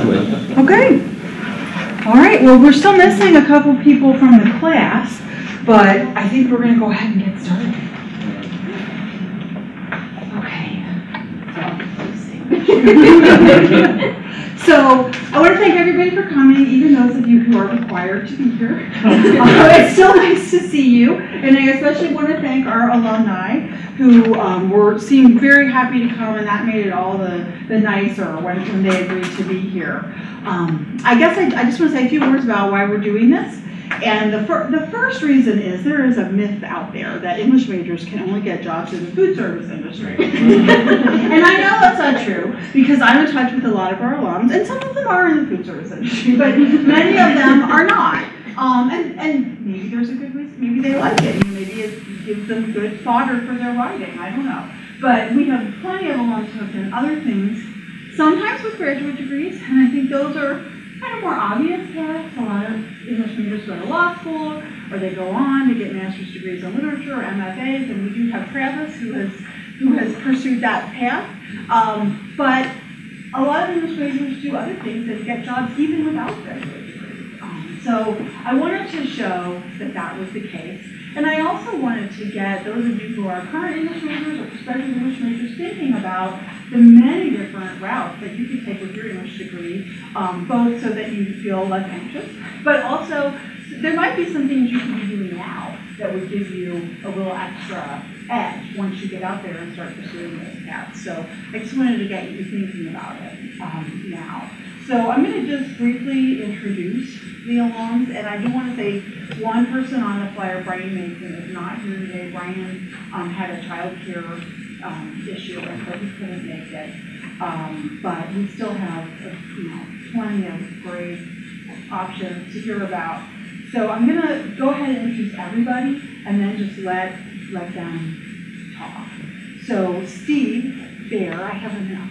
Okay. All right, well, we're still missing a couple people from the class, but I think we're going to go ahead and get started. Okay. So I want to thank everybody for coming, even those of you who are required to be here. It's still nice to see you, and I especially want to thank our alumni who seemed very happy to come, and that made it all the nicer when they agreed to be here. I guess I just want to say a few words about why we're doing this. And the first reason is there is a myth out there that English majors can only get jobs in the food service industry. And I know that's not true because I'm in touch with a lot of our alums, and some of them are in the food service industry, but many of them are not. And maybe there's a good reason, maybe they like it, maybe it gives them good fodder for their writing, I don't know. But we have plenty of alums who have done other things, sometimes with graduate degrees, and I think those are kind of more obvious paths. A lot of English majors go to law school, or they go on to get master's degrees in literature or MFAs, and we do have Travis who has pursued that path. But a lot of English majors do other things and get jobs even without graduate degrees. So I wanted to show that that was the case. And I also wanted to get those of you who are current English majors or prospective English majors thinking about the many different routes that you can take with your English degree, both so that you feel less anxious, but also there might be some things you can be doing now that would give you a little extra edge once you get out there and start pursuing those paths. So I just wanted to get you thinking about it now. So I'm going to just briefly introduce the alums, and I do want to say one person on the flyer, Brian Mason, is not here today. Brian had a child care issue, and so he couldn't make it. But we still have plenty of great options to hear about. So I'm going to go ahead and introduce everybody, and then just let them talk. So Steve Bear, I have him now.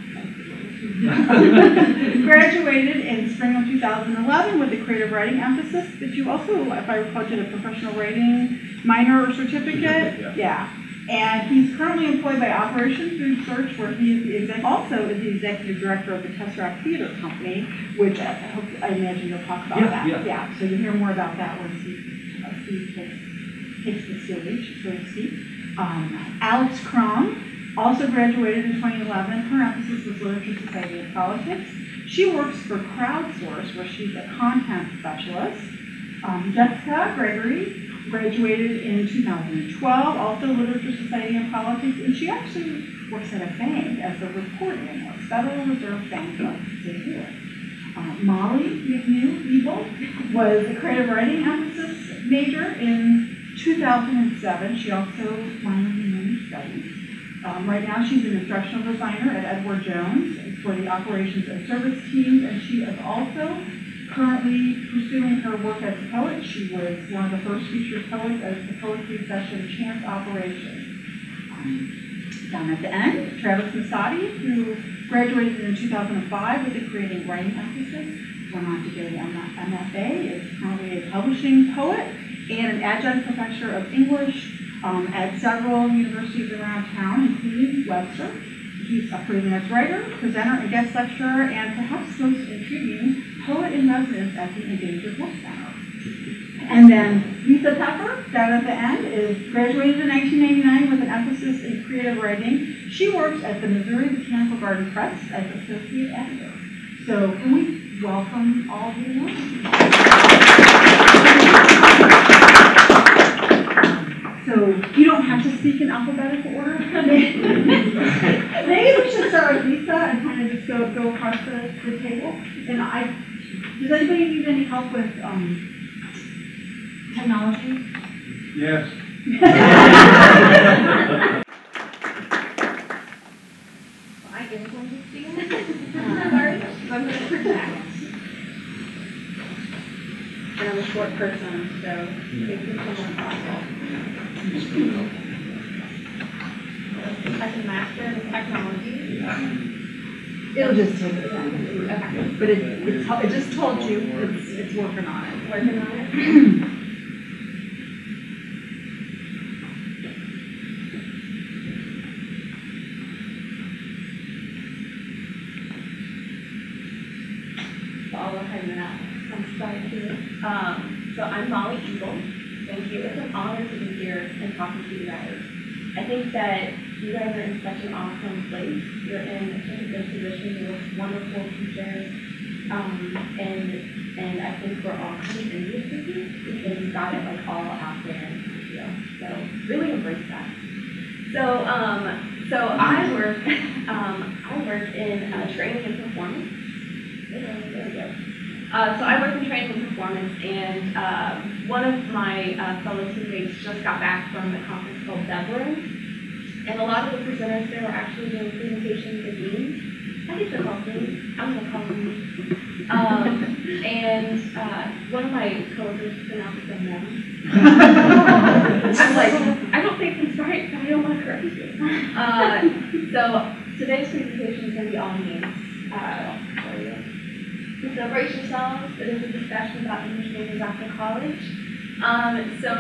Graduated in spring of 2011 with a creative writing emphasis. Did you also, if I recall, did a professional writing minor or certificate? Yeah. And he's currently employed by Operation Food Search, where he is also is the executive director of the Tesseract Theater Company, which I imagine you'll talk about that. Yeah. So you'll hear more about that when Steve takes the stage, so to speak. Alex Crum also graduated in 2011. Her emphasis was literature, society, and politics. She works for Crowdsource, where she's a content specialist. Jessica Gregory graduated in 2012, also literature, society, and politics, and she actually works at a bank as a reporting analyst, Federal Reserve Bank of St. Louis. Molly McNeil-Ebel was a creative writing emphasis major in 2007. She also minored in women's studies. Right now, she's an instructional designer at Edward Jones for the operations and service teams, and she is also currently pursuing her work as a poet. She was one of the first featured poets at the poetry session Chance Operations. Down at the end, Travis Masadi, who graduated in 2005 with a creative writing emphasis, went on to get an MFA, is currently a publishing poet and an adjunct professor of English at several universities around town, including Webster. He's a freelance writer, presenter, and guest lecturer, and perhaps most intriguing, poet in residence at the Endangered Wolf Center. And then Lisa Pepper, down at the end, is graduated in 1999 with an emphasis in creative writing. She works at the Missouri Botanical Garden Press as associate editor. So can we welcome all of you? So you don't have to speak in alphabetical order. Maybe we should start with Lisa and kind of just go across the table. And does anybody need any help with technology? Yes. I am going to stand. Sorry, I'm going to project. And I'm a short person, so it can come on possible. I can master the technology. It'll just take a second. Okay. But it just told you it's working on it. Working on it. go ahead and start here. So I'm Molly Eagle. Thank you. It's an honor to be here and talking to you guys. I think that you guys are in such an awesome place. You're in such a good position. You're wonderful teachers. And I think we're all kind of envious of you because you've got it like all out there in the field. So really embrace that. So I work in training and performance. There we go. So I work in training and performance, and one of my fellow teammates just got back from a conference called Deborah, and a lot of the presenters there were actually doing presentations in memes. I think they're called memes. I'm gonna call them memes. And one of my coworkers pronounced them memes. I'm like, I don't think that's right, but I don't want to correct you. So today's presentation is going to be all memes. So brace yourselves. It is a discussion about English majors after college. So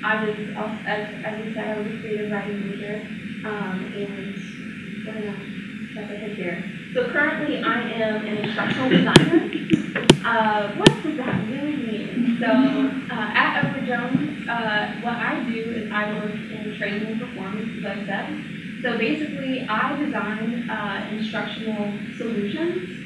I was, as we said, I was a creative writing major, and what did I step ahead here? So currently I am an instructional designer. What does that really mean? So at Edward Jones, what I do is I work in training and performance, as I said. So basically I design instructional solutions.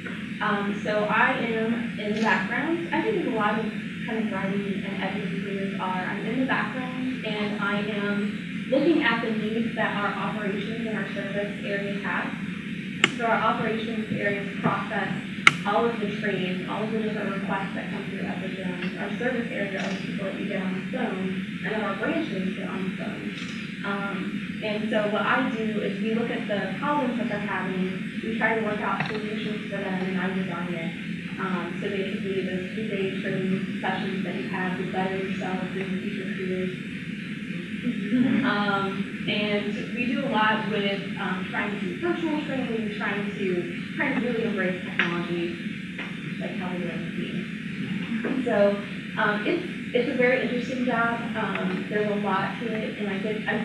So I am in the background. I think a lot of kind of writing and editing careers are. I'm in the background and I am looking at the needs that our operations and our service areas have. So our operations areas process all of the trades, all of the different requests that come through at the Jones. Our service area are the people that you get on the phone, and then our branches get on the phone. And so what I do is we look at the problems that they're having, we try to work out solutions for them, and I design it. So basically the 2-day training sessions that you have to better yourself in your future careers. And we do a lot with trying to do virtual training, trying to really embrace technology, like how we do in the team. So it's a very interesting job. There's a lot to it, and I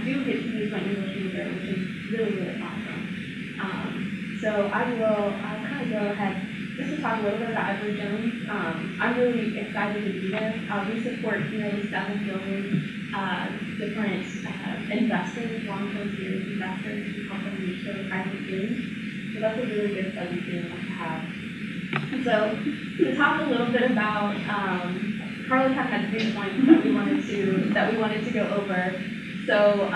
do get to use my English major, which is really, really awesome. So I'll kind of go ahead just to talk a little bit about Edward Jones. I'm really excited to be there. We support nearly 7 billion different investors, long-term serious investors who help them reach their retirement dreams. So that's a really good fuzzy feeling to have. So to talk a little bit about, Karla kind of had 3 points that we wanted to go over. So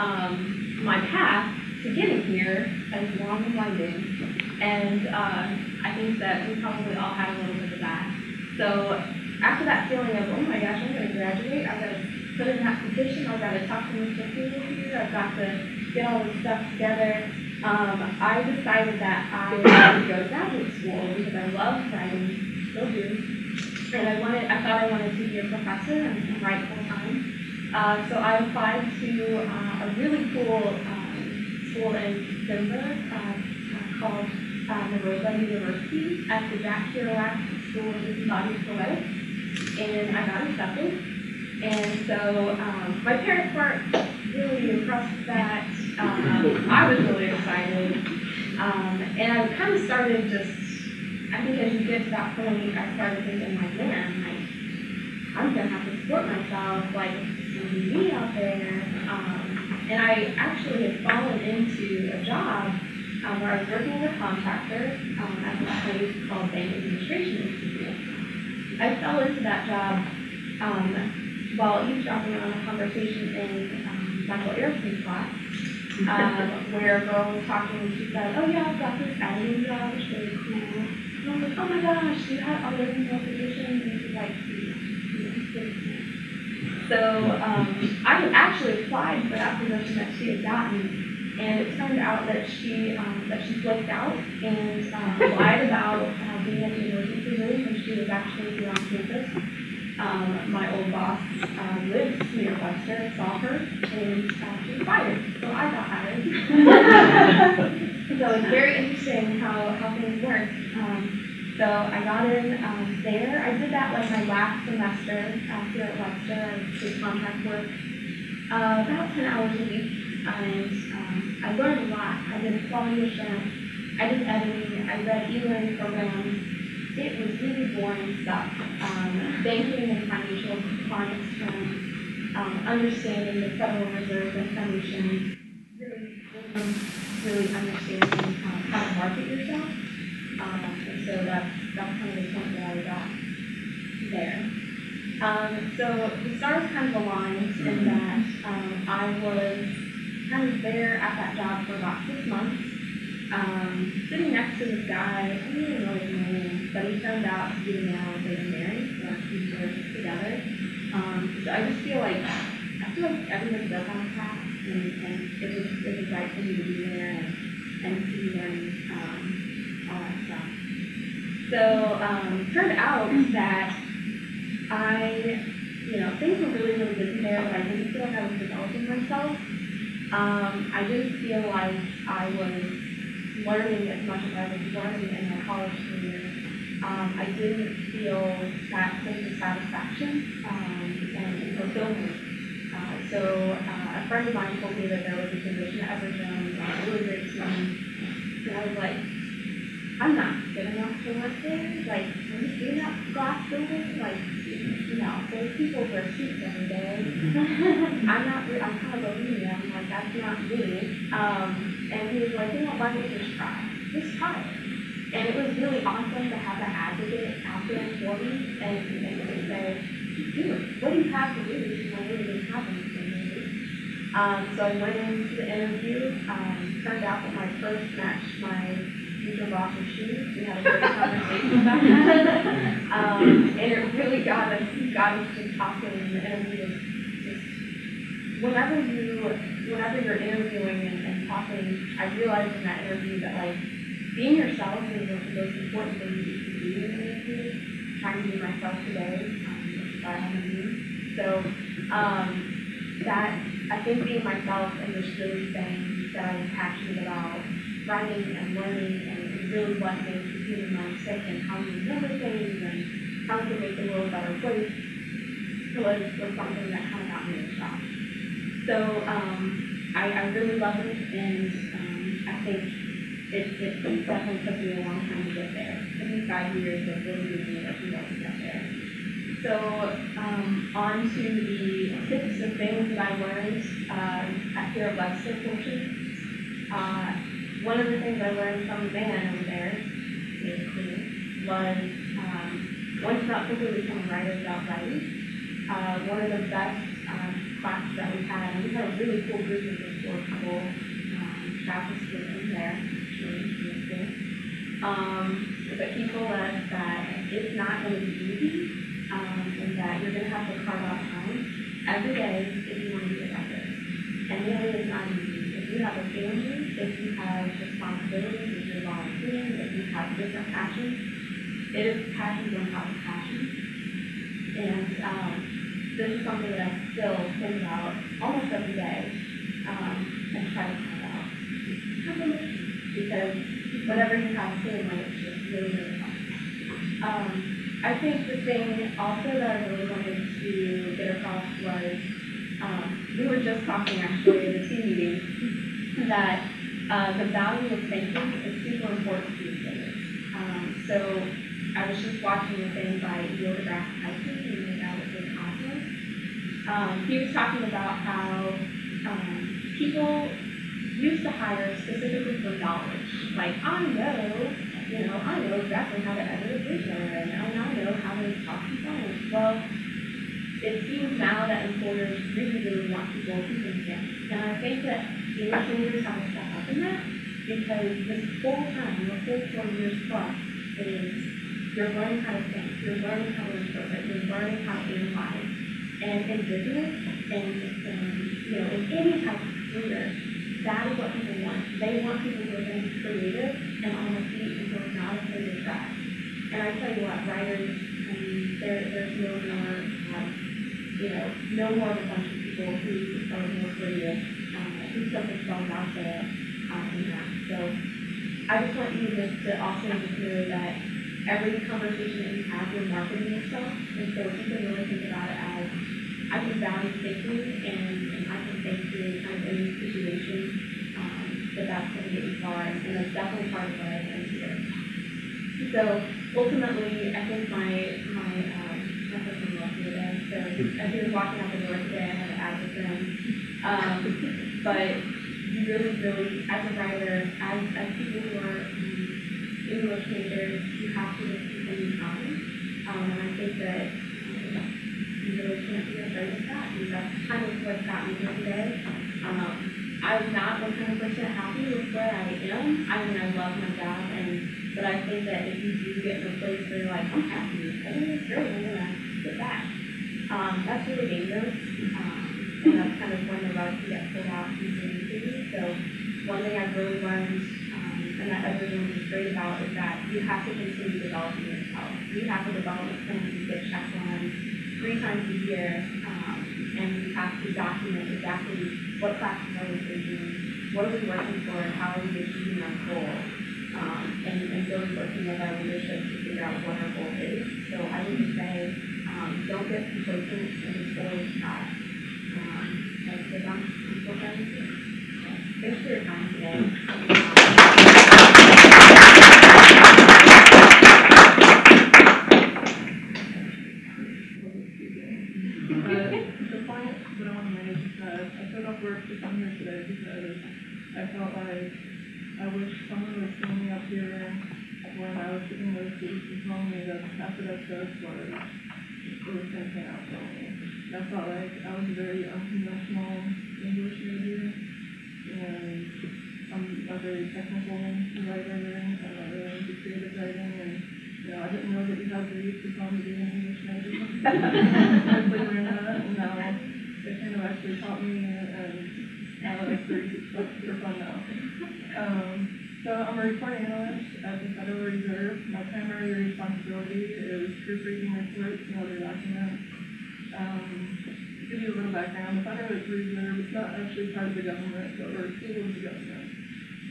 my path to getting here is long and winding, and I think that we probably all had a little bit of that. So after that feeling of, oh my gosh, I'm going to graduate, I've got to put in that petition, I've got to talk to Mr. Hoover here, I've got to get all this stuff together, I decided that I wanted to go to graduate school because I love writing, still do, and I thought I wanted to be a professor and write full time. So I applied to a really cool school in Denver called Webster University at the Jack Kerouac School of Embodied Poetics, and I got accepted. And so my parents weren't really impressed with that. I was really excited. And I kind of started I think as you get to that point, I started thinking like, man, I'm going to have to support myself, like, it's going to be me out there. And I actually had fallen into a job where I was working with a contractor at this place called Bank Administration Institute. I fell into that job while eavesdropping on a conversation in Michael Aerosmith's class, where a girl was talking and she said, oh yeah, I've got this editing job, it's really cool. And I was like, oh my gosh, you have all those more positions, and she's like, so I had actually applied for that position that she had gotten, and it turned out that she flipped out and lied about being at the emergency room when she was actually here on campus. My old boss lives near Webster, saw her, and she was fired, so I got hired. So it's very interesting how things work. So I got in there. I did that like my last semester here at Webster. I did contract work about 10 hours a week, and I learned a lot. I did quality assurance. I did editing. I read e-learning programs. it was really boring stuff. Banking and financial compliance terms, understanding the Federal Reserve information, really understanding how to market yourself. And so that's kind of the point that I got there. So the stars kind of aligned in that I was kind of there at that job for about 6 months, sitting next to this guy. I don't even know his name, but he turned out to be a man I was getting married, or we were just together. So I just feel like everybody does have a path, and it was right for me to be there and to be learning all that stuff. So turned out that things were really, really busy there, but I didn't feel like I was developing myself. I didn't feel like I was learning as much as I was learning in my college career. I didn't feel that sense of satisfaction and fulfillment. So a friend of mine told me that there was a position at Webster University, a really great team, and I was like, I'm not good enough to work there. Like, I'm just in that glass building, like, there's people who wear suits every day. I'm kind of a medium, like, that's not me. And he was like, why don't you just try? Just try it. And it was really awesome to have that advocate out there for me and to say, do it. What do you have to lose? I really didn't have anything to lose. So I went into the interview. Turned out that my purse matched my future boss's shoes. We had a great conversation about that. And it really got us to talking, and the interview was just, whenever you're interviewing and talking, I realized in that interview that, like, being yourself is the most important thing that you can do in an interview. Trying to be myself today, which is why I'm a me. So that, I think being myself and just really saying that I'm passionate about writing and learning and really what makes the human mind tick and how to remember things and how to make the world a better place was something that kind of got me in the shop. So I really love it, and I think it definitely took me a long time to get there. It took me 5 years of really doing it to get there. So on to the tips of things that I learned at here at Webster portion. One of the things I learned from the man over there, was one to not simply become a writer without writing. One of the best classes that we had, and we had a really cool group of historical people, Travis was in there, but he told us that it's not going to be easy, and that you're going to have to carve out time every day if you want to be a writer. And really, it's not easy. If you have a family, if you have responsibilities, if you're volunteering, if you have different passions, it is passions on top of passions. And this is something that I still think about almost every day, and try to find out. Because whenever you have a family, it's just really, really fun. I think the thing also that I really wanted to get across was, we were just talking actually at the team meeting, that the value of thinking is super important to these things. So I was just watching a thing by Yoga Hiking, and that was in Cosmos. He was talking about how people used to hire specifically for knowledge. Like, I know exactly how to edit a video, and I know how to talk to clients. Well, it seems now that employers really, really want people who can think. And I think that English majors have to step up in that, because this whole time, the whole 4 years plus, is you're learning how to think, you're learning how to interpret, you're learning how to analyze. And in business, and in any type of career, that is what people want. They want people who are going to be creative and on their feet and who are not afraid to try. And I tell you what, writers, there's no more, no more of a bunch of people who are more creative, who put themselves out there in that. So I just want you to also just know that every conversation that you have, you're marketing yourself. And so you can really think about it as, I can value thinking, and I can think through kind of any situation that's going to get you far, and that's definitely part of what I learned here. So ultimately, I think my husband left me today, so as he was walking out the door today, I had to add with him. But you really, as a writer, as people who are English majors, you have to just continue trying. And I think that you really can't be afraid of that, and that's kind of what got me here today. I'm not 100% happy with where I am. I mean, I love my job, but I think that if you do get to a place where you're like, I'm happy, everything's great, I'm gonna get back. That's really dangerous, and that's kind of when the rug can get pulled out easily. So one thing I've really learned, and that everyone is great about, is that you have to continue developing yourself. You have a development plan to get checked on 3 times a year, and you have to document exactly what classes are we taking, what are we working for, and how are we achieving our goal, and really working with our leadership to figure out what our goal is. So I would just say, don't get complacent and just always try. Because I'm still trying to do. Thanks for your time today. The point that I want to make is that I took off work to come here today because I felt like I wish someone would see me up here when I was sitting in those seats and telling me that half that I said was going to pan out for me. I felt like I was a very unconventional English major, and I'm a very technical writer, and I'm really into creative writing, and I didn't know that you had to read to come to be an English major. I learned that, and now it kind of actually taught me, and now it's very super fun now. So I'm a reporting analyst at the Federal Reserve. My primary responsibility is proofreading reports and other documents. To give you a little background, the Federal Reserve is not actually part of the government, but we're a tool of the government.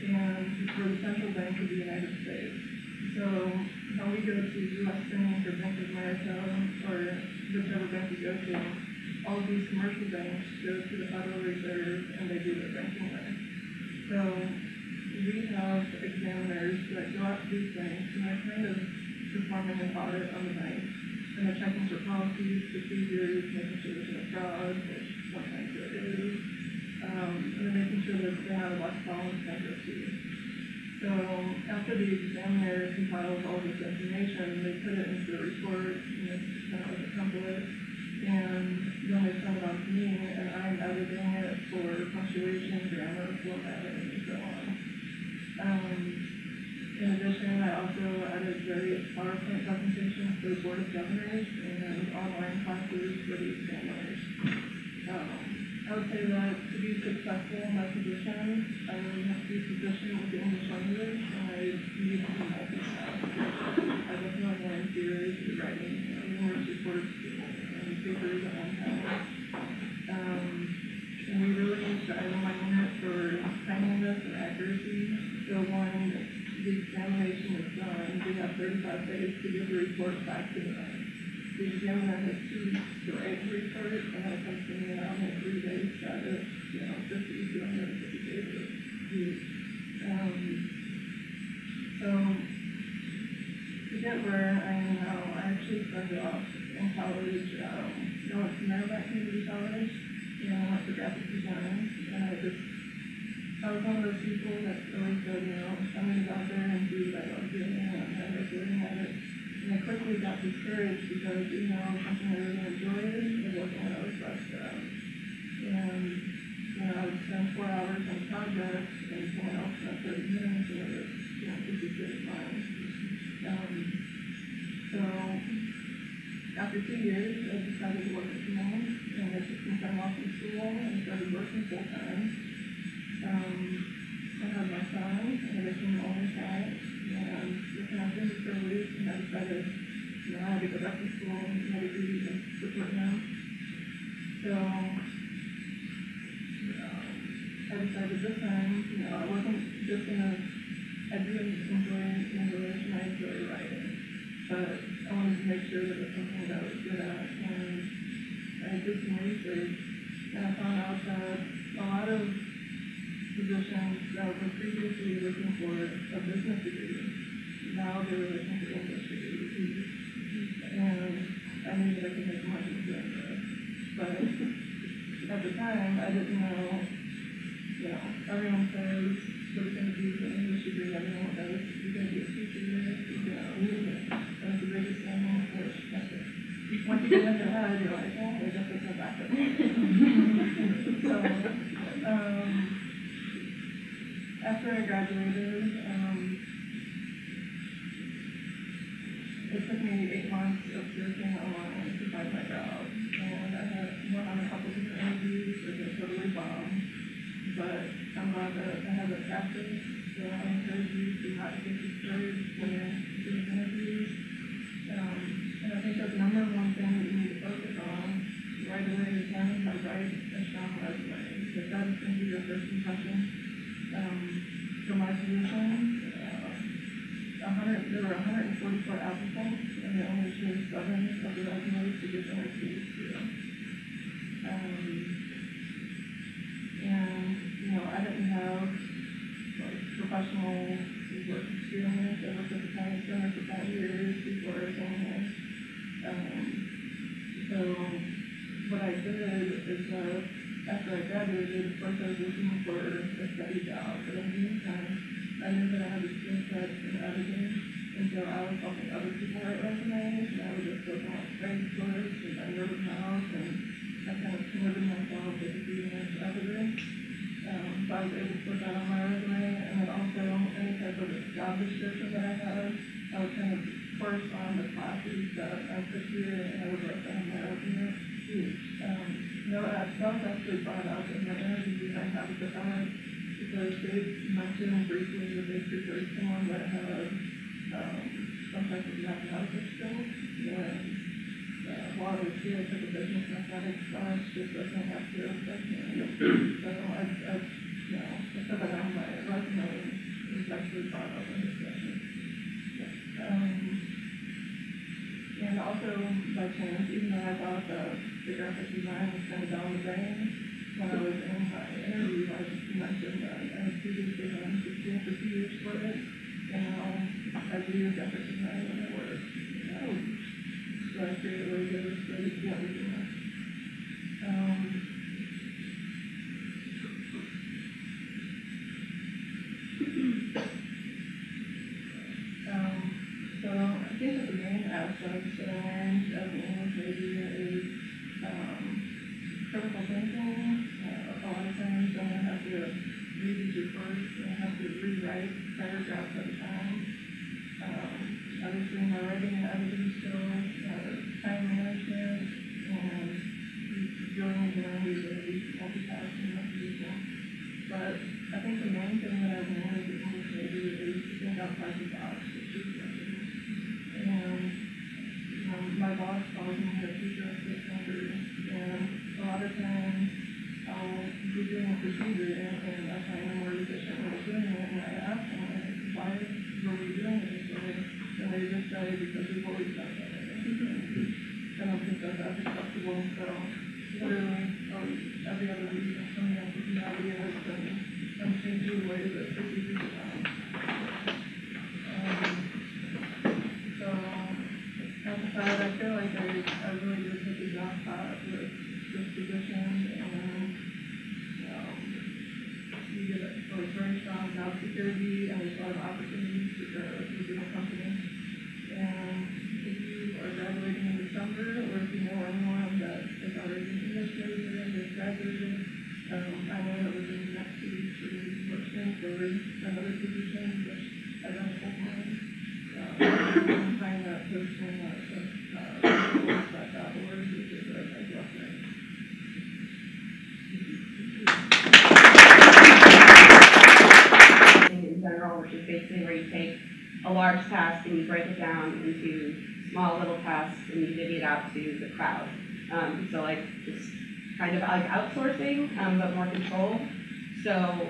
And we're the central bank of the United States. So when we go to U.S. Bank or Bank of America or whichever bank we go to, all of these commercial banks go to the Federal Reserve and they do their banking there. So we have examiners that go out to these banks and they're kind of performing an audit on the bank. And they're checking for policies, procedures, making sure there's no fraud, which sometimes there is, and they're making sure that they're not about to fall into bankruptcy. So after the examiner compiles all this information, they put it into the report, and it's kind of like a template, and then they send it on to me, and I'm editing it for punctuation, grammar, formatting, and so on. In addition, I also added various PowerPoint presentations for the Board of Governors and online classes for the examiners. I would say that to be successful in my position, I really have to be proficient with the English language, and I need to be multitask. I definitely learned theory through writing, numerous reports and papers at one time. And we really strive in my unit for timeliness and accuracy. So when the examination is done, we have 35 days to give the report back to the bank. The examiner has 2 weeks to write the report, and then it comes to me and I'll have 3 days to edit, 50 to 150 pages. So to get where I am now, I actually started off in college, I went to Maryland Community College, and I went to graphic design, and I was one of those people that always said, I'm going to go out there and do what I love doing, and I like doing it. And I quickly got discouraged because, something I really enjoyed, it wasn't what I was best at. And, I would spend 4 hours on a project, and someone else spent 30 minutes, and it was, just as good as mine. So, after 2 years, I decided to work from home, and I took some time off from school, and started working full-time. I had my son, and I became an only child, and looking after him for a week, and I decided, I had to go back to school and I had to do and support him. So, I decided this time, I wasn't just I do enjoy English and I enjoy writing, but I wanted to make sure that it was something that I was good at, and I did some research, and I found out that a lot of physicians that were previously looking for a business degree now they're looking for English degrees. And I knew that I could make money doing this. But at the time, I didn't know, you know, everyone says, what are you going to do with an English degree? Everyone knows you're going to be a teacher, you know, that's the biggest thing, which once you get in your head, you're like, oh, I guess it's not back up. So, after I graduated, it took me 8 months of searching online to find my job, and I went on a couple different interviews that were totally bombed, but I'm glad that I have a practice, so I encourage you to not get discouraged when you're doing interviews. And I think that the number one thing that you need to focus on right away is learning how to write a strong resume, because that is going to be your first impression. For my position, there were 144 applicants, and they only chose 7 of the resumes to get interviews to. And, you know, I didn't have like professional work experience. I worked at the county center for 5 years before I came here. So what I did is that after I graduated, of course I was looking for a steady job, but in the meantime, I knew that I had a skill set in editing, and so I was helping other people write resumes, and I would just go on like Craigslist and I wrote them out, and I kind of promoted myself as a freelance editor. So I was able to put that on my resume, and then also any type of job description that I had, I would kind of correspond the classes that I took here, and I would write that on my resume. That was actually brought up in the interview that I had with the parents, because they mentioned briefly that they preferred someone that had some type of mathematical skills. And while I was here, I took a business mathematics class just so I didn't have to affect me. So I put that on my resume, and it was actually brought up in discussion. And also, by chance, even though I thought that the graphic design was kind of down the drain, when I was in my interview, I just mentioned that I had previously done 16 for 2 years for it, and now I do graphic design when I work. So I create a really good way to get everything else. So I think that the main aspects that I learned as an English major is critical thinking. A lot of times I'm going to have to read these reports and I have to rewrite paragraphs at a time. Obviously my writing and editing skills, time management, and really enjoying the ability to multitask in my position. But I think the main thing that I've learned as an English major is to think outside the box, which is and my boss calls me a futuristic thinker, and a lot of times I'll be doing a procedure and I find a more efficient way of doing it, and I ask them, why were we doing it this way? And they just say, because we've always done that. I don't think that that's acceptable, so literally every other week I'm coming up with new ideas and I'm changing the way that procedures are done. I feel like I really did take a job with this position, and you get a very strong job security, and there's a lot of opportunities to grow within the company. And if you are graduating in December, or if you know anyone that is already an English major and is graduated, I know that within the next 2 weeks we're going to be posting for another position, which I don't full-time. I'm trying that posting website.org, which is a website. In general, which is basically where you take a large task and you break it down into small little tasks and you divvy it out to the crowd. So like just kind of like outsourcing, but more control. So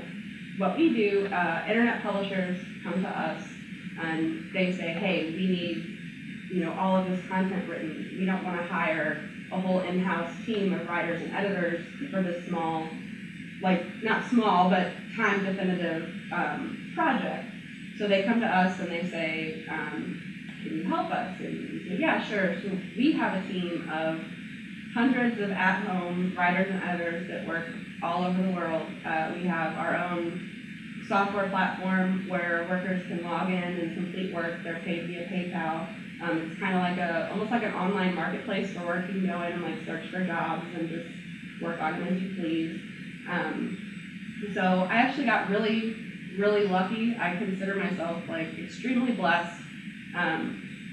what we do, internet publishers come to us and they say, hey, we need, all of this content written. We don't want to hire a whole in-house team of writers and editors for this small, like not small, but time definitive project. So they come to us and they say, can you help us? And we say, yeah, sure. So we have a team of hundreds of at-home writers and editors that work all over the world. We have our own software platform where workers can log in and complete work. They're paid via PayPal. It's kind of like almost like an online marketplace where work can go in and like search for jobs and just work on them as you please. So I actually got really, really lucky. I consider myself like extremely blessed.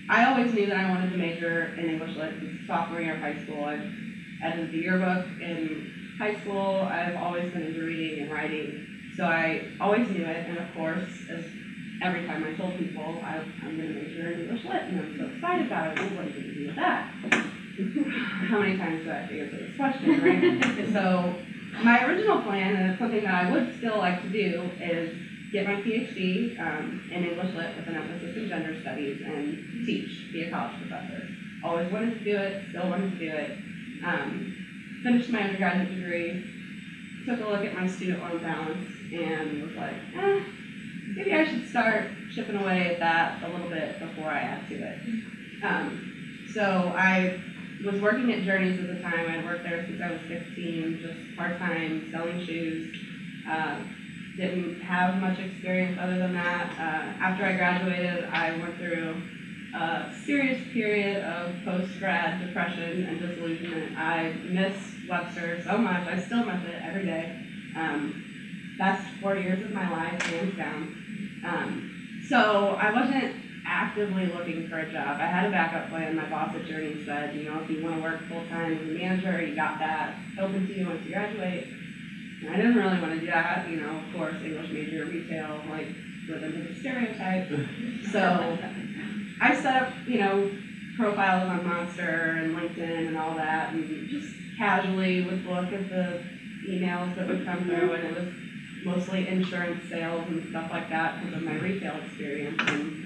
I always knew that I wanted to major in English Lit since sophomore year of high school. I edited the yearbook in high school. I've always been into reading and writing, so I always knew it. And of course, as every time I told people I'm going to major in English Lit, and I'm so excited about it. Well, what are you going to do with that? How many times do I have to answer this question, right? So my original plan, and it's something that I would still like to do, is get my PhD in English Lit with an emphasis in gender studies and teach, be a college professor. Always wanted to do it, still wanted to do it. Finished my undergraduate degree, took a look at my student loan balance, and was like, maybe I should start chipping away at that a little bit before I add to it. So I was working at Journeys at the time. I had worked there since I was 15, just part-time, selling shoes. Didn't have much experience other than that. After I graduated, I went through a serious period of post-grad depression and disillusionment. I miss Webster so much. I still miss it every day. Best 4 years of my life, hands down. So I wasn't actively looking for a job. I had a backup plan. My boss at Journey said, you know, if you want to work full-time as a manager, you got that open to you once you graduate. And I didn't really want to do that, you know, of course, English major, retail, like, live into the stereotype. So I set up, you know, profiles on Monster and LinkedIn and all that, and just casually would look at the emails that would come through, and it was mostly insurance sales and stuff like that because of my retail experience. And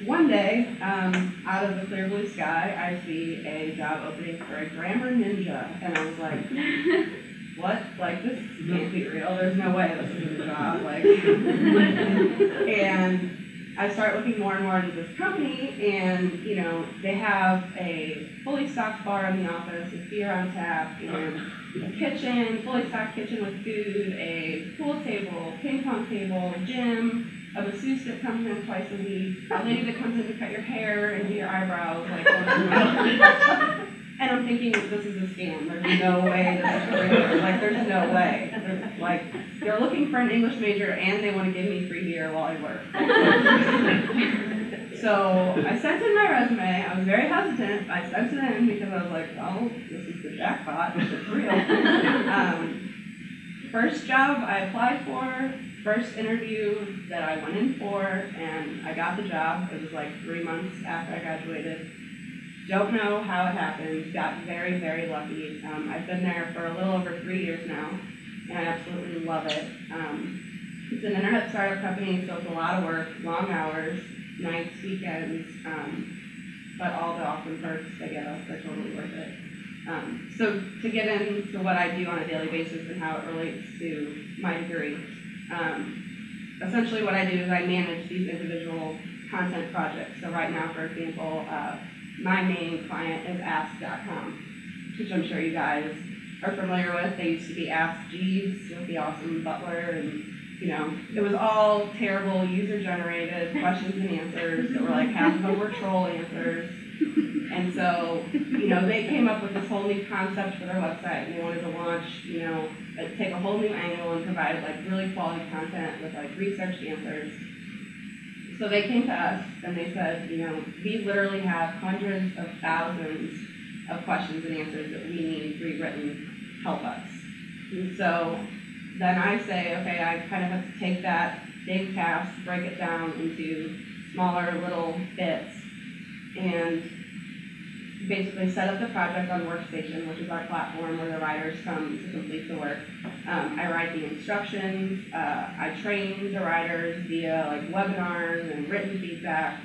one day, out of the clear blue sky, I see a job opening for a grammar ninja, and I was like, what? Like, this can't be real. There's no way this is a job. Like, and I start looking more and more into this company, and, you know, they have a fully stocked bar in the office with beer on tap, and a kitchen, fully stocked kitchen with food, a pool table, ping pong table, gym, a masseuse that comes in twice a week, a lady that comes in to cut your hair and do your eyebrows, like, and I'm thinking, this is a scam. There's no way this is real. Like, there's no way. Like, they're looking for an English major and they want to give me free beer while I work. So I sent in my resume. I was very hesitant. I sent it in because I was like, well, this is the jackpot. This is real. First job I applied for, first interview that I went in for, and I got the job. It was like 3 months after I graduated. Don't know how it happened. Got very, very lucky. I've been there for a little over 3 years now, and I absolutely love it. It's an internet startup company, so it's a lot of work, long hours, nights, weekends, but all the awesome perks they give us, they're totally worth it. So to get into what I do on a daily basis and how it relates to my degree, essentially what I do is I manage these individual content projects. So right now, for example, my main client is Ask.com, which I'm sure you guys are familiar with. They used to be Ask Jeeves with the awesome Butler, and you know, it was all terrible user-generated questions and answers that were like half of them were troll answers. And so, you know, they came up with this whole new concept for their website, and they wanted to launch, you know, take a whole new angle and provide like really quality content with like researched answers. So they came to us and they said, you know, we literally have hundreds of thousands of questions and answers that we need rewritten. Help us. And so then I say, okay, I kind of have to take that big task, break it down into smaller little bits, and basically set up the project on Workstation, which is our platform where the writers come to complete the work. I write the instructions, I train the writers via like webinars and written feedback.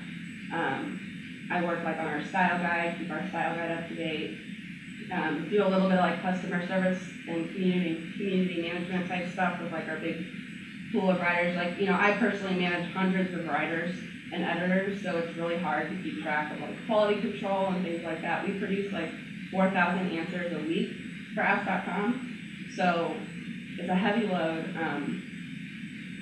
I work like on our style guide, keep our style guide up to date. Do a little bit of like customer service and community management type stuff with like our big pool of writers. Like, I personally manage hundreds of writers and editors, so it's really hard to keep track of like quality control and things like that. We produce like 4,000 answers a week for Ask.com, so it's a heavy load,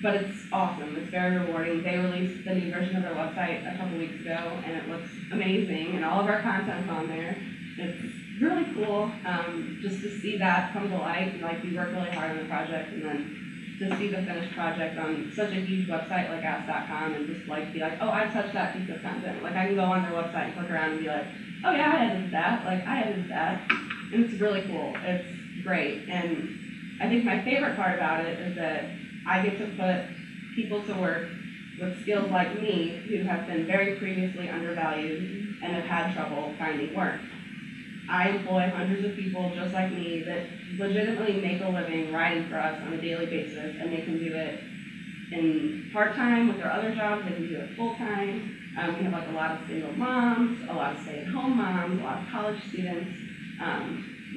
but it's awesome. It's very rewarding. They released the new version of their website a couple weeks ago, and it looks amazing, and all of our content's on there. It's really cool just to see that come to light, and like we work really hard on the project, and then to see the finished project on such a huge website like Ask.com and just like be like, oh, I touched that piece of content. Like I can go on their website and click around and be like, oh yeah, I edited that. Like I edited that. And it's really cool. It's great. And I think my favorite part about it is that I get to put people to work with skills like me who have been very previously undervalued and have had trouble finding work. I employ hundreds of people just like me that legitimately make a living writing for us on a daily basis, and they can do it in part-time with their other jobs, they can do it full-time. We have like a lot of single moms, a lot of stay-at-home moms, a lot of college students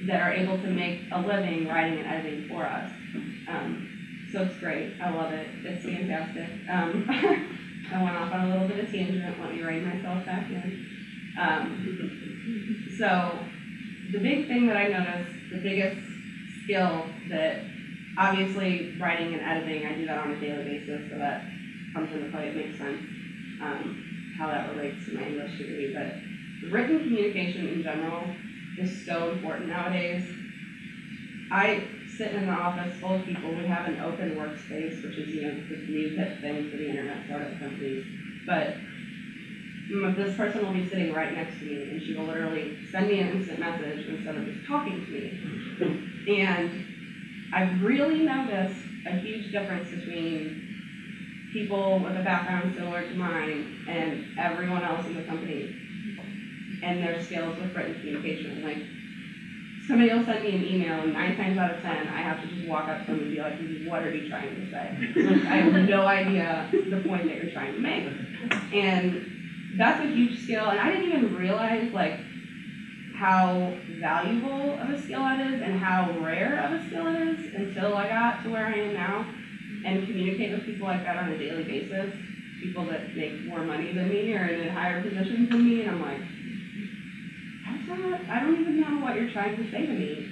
that are able to make a living writing and editing for us. So it's great, I love it, it's fantastic. I went off on a little bit of tangent, let me rein myself back in. So the big thing that I noticed, the biggest skill that obviously writing and editing, I do that on a daily basis, so that comes into play, it makes sense how that relates to my English degree, but written communication in general is so important nowadays. I sit in an office full of people. We have an open workspace, which is, this new hip thing for the internet startup companies, but this person will be sitting right next to me, and she will literally send me an instant message instead of just talking to me. And I've really noticed a huge difference between people with a background similar to mine and everyone else in the company and their skills with written communication. Like, somebody will send me an email, and 9 times out of 10, I have to just walk up to them and be like, what are you trying to say? I have no idea the point that you're trying to make. And that's a huge skill, and I didn't even realize like how valuable of a skill that is and how rare of a skill it is until I got to where I am now and communicate with people like that on a daily basis, people that make more money than me or in higher positions than me, and I'm like, I don't even know what you're trying to say to me.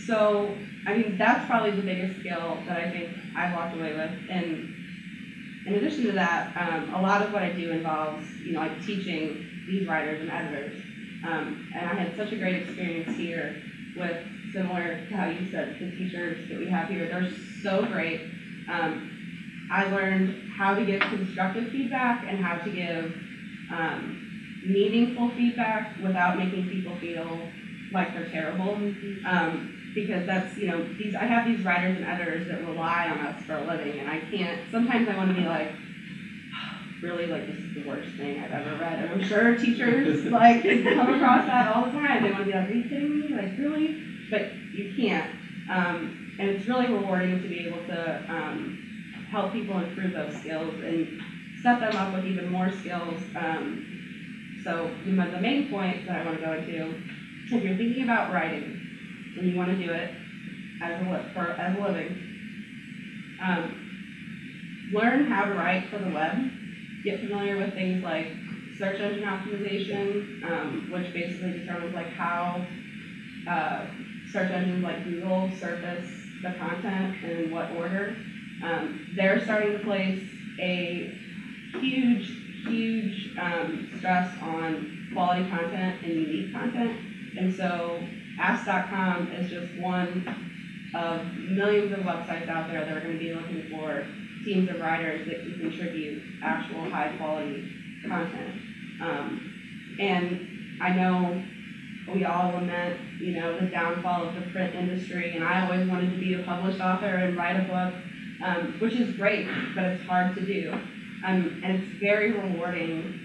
So, I mean, that's probably the biggest skill that I think I've walked away with. And in addition to that, a lot of what I do involves, like teaching these writers and editors. And I had such a great experience here with, similar to how you said, the teachers that we have here. They're so great. I learned how to give constructive feedback and how to give meaningful feedback without making people feel like they're terrible. Because that's, I have these writers and editors that rely on us for a living, and I can't, sometimes I want to be like, really, like, this is the worst thing I've ever read. And I'm sure teachers, like, come across that all the time. They want to be like, are you kidding me? Like, really? But you can't. And it's really rewarding to be able to help people improve those skills and set them up with even more skills. So the main point that I want to go into, if you're thinking about writing and you want to do it as a living, learn how to write for the web. Get familiar with things like search engine optimization, which basically determines like how search engines like Google surface the content and in what order. They're starting to place a huge stress on quality content and unique content. And so Ask.com is just one of millions of websites out there that are going to be looking for teams of writers that can contribute actual high quality content. And I know we all lament, the downfall of the print industry, and I always wanted to be a published author and write a book, which is great, but it's hard to do. And it's very rewarding,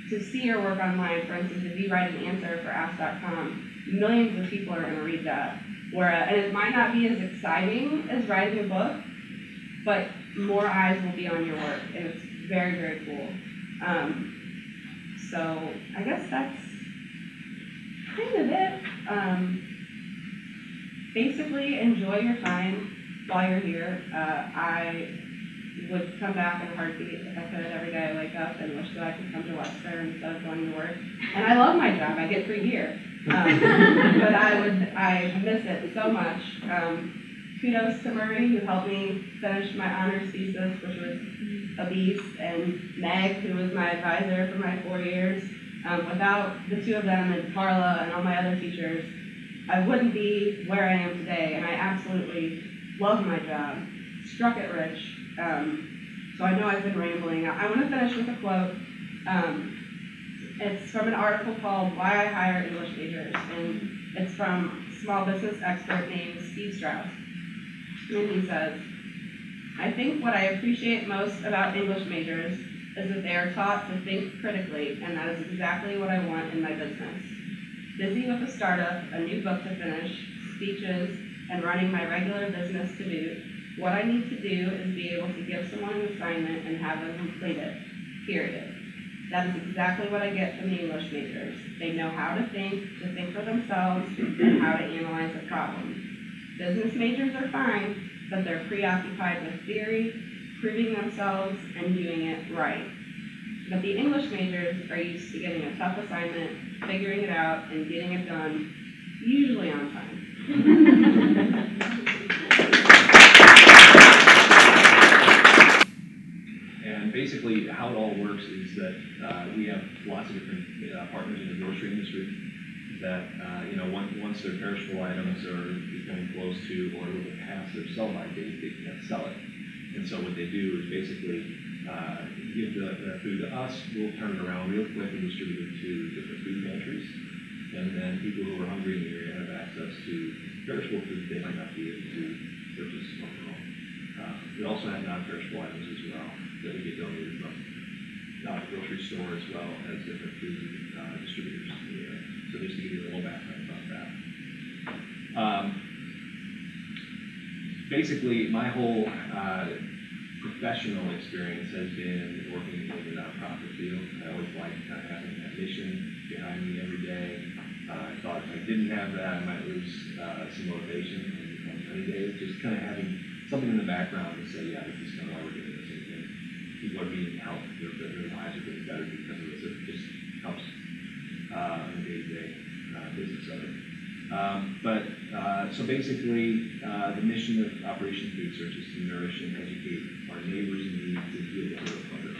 to see your work online. For instance, if you write an answer for Ask.com, millions of people are going to read that. And it might not be as exciting as writing a book, but more eyes will be on your work, and it's very, very cool. So I guess that's kind of it. Basically, enjoy your time. while you're here. I would come back in a heartbeat if I could. Every day I wake up and wish that I could come to Webster instead of going to work. And I love my job. I get free gear. But I miss it so much. Kudos to Murray, who helped me finish my honors thesis, which was a beast, and Meg, who was my advisor for my 4 years. Without the two of them and Karla and all my other teachers, I wouldn't be where I am today, and I absolutely love my job. Struck it rich. So I know I've been rambling. I want to finish with a quote. It's from an article called Why I Hire English Majors, and it's from a small business expert named Steve Strauss. And he says, "I think what I appreciate most about English majors is that they are taught to think critically, and that is exactly what I want in my business. Busy with a startup, a new book to finish, speeches, and running my regular business to boot, what I need to do is be able to give someone an assignment and have them complete it, period. That is exactly what I get from the English majors. They know how to think for themselves, and how to analyze a problem. Business majors are fine, but they're preoccupied with theory, proving themselves, and doing it right. But the English majors are used to getting a tough assignment, figuring it out, and getting it done, usually on time." And basically, how it all works is that we have lots of different partners in the grocery industry that, once their perishable items are becoming close to or a little bit past their sell-by date, they can't sell it. And so what they do is basically give the food to us, we'll turn it around real quick and distribute it to different food pantries. And then people who are hungry in the area have access to perishable food they might not be able to purchase on their own. We also have non-perishable items as well that we get donated from the grocery store as well as different food distributors in the area. So just to give you a little background about that. Basically, my whole professional experience has been working in the nonprofit field. I always liked kind of having that mission behind me every day. I thought if I didn't have that, I might lose some motivation on many days. Just kind of having something in the background to say, yeah, this is kind of why we're doing this. And people are being helped. Their lives are getting better because of this. It just helps in the day-to-day business of it. So basically, the mission of Operation Food Search is to nourish and educate our neighbors in need to deal with world hunger.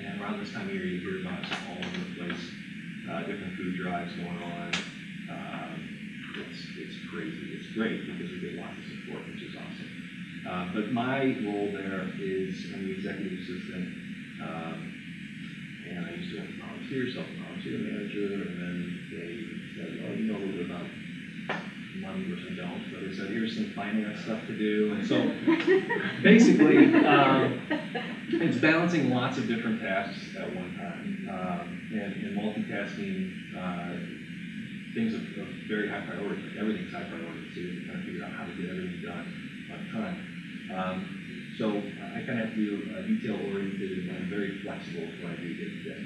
And around this time of year, you hear about us all over the place, different food drives going on. It's crazy. It's great because we get lots of support, which is awesome. But my role there is I'm the executive assistant, and I used to volunteer, self-volunteer manager, and then they said, oh, you know a little bit about money, which I don't, but they said, here's some finance stuff to do. And so basically, it's balancing lots of different tasks at one time, and multitasking things of very high priority. Like everything's high priority, so you have to kind of figure out how to get everything done on time. So I kind of have to be detail-oriented and very flexible with what I do day to day.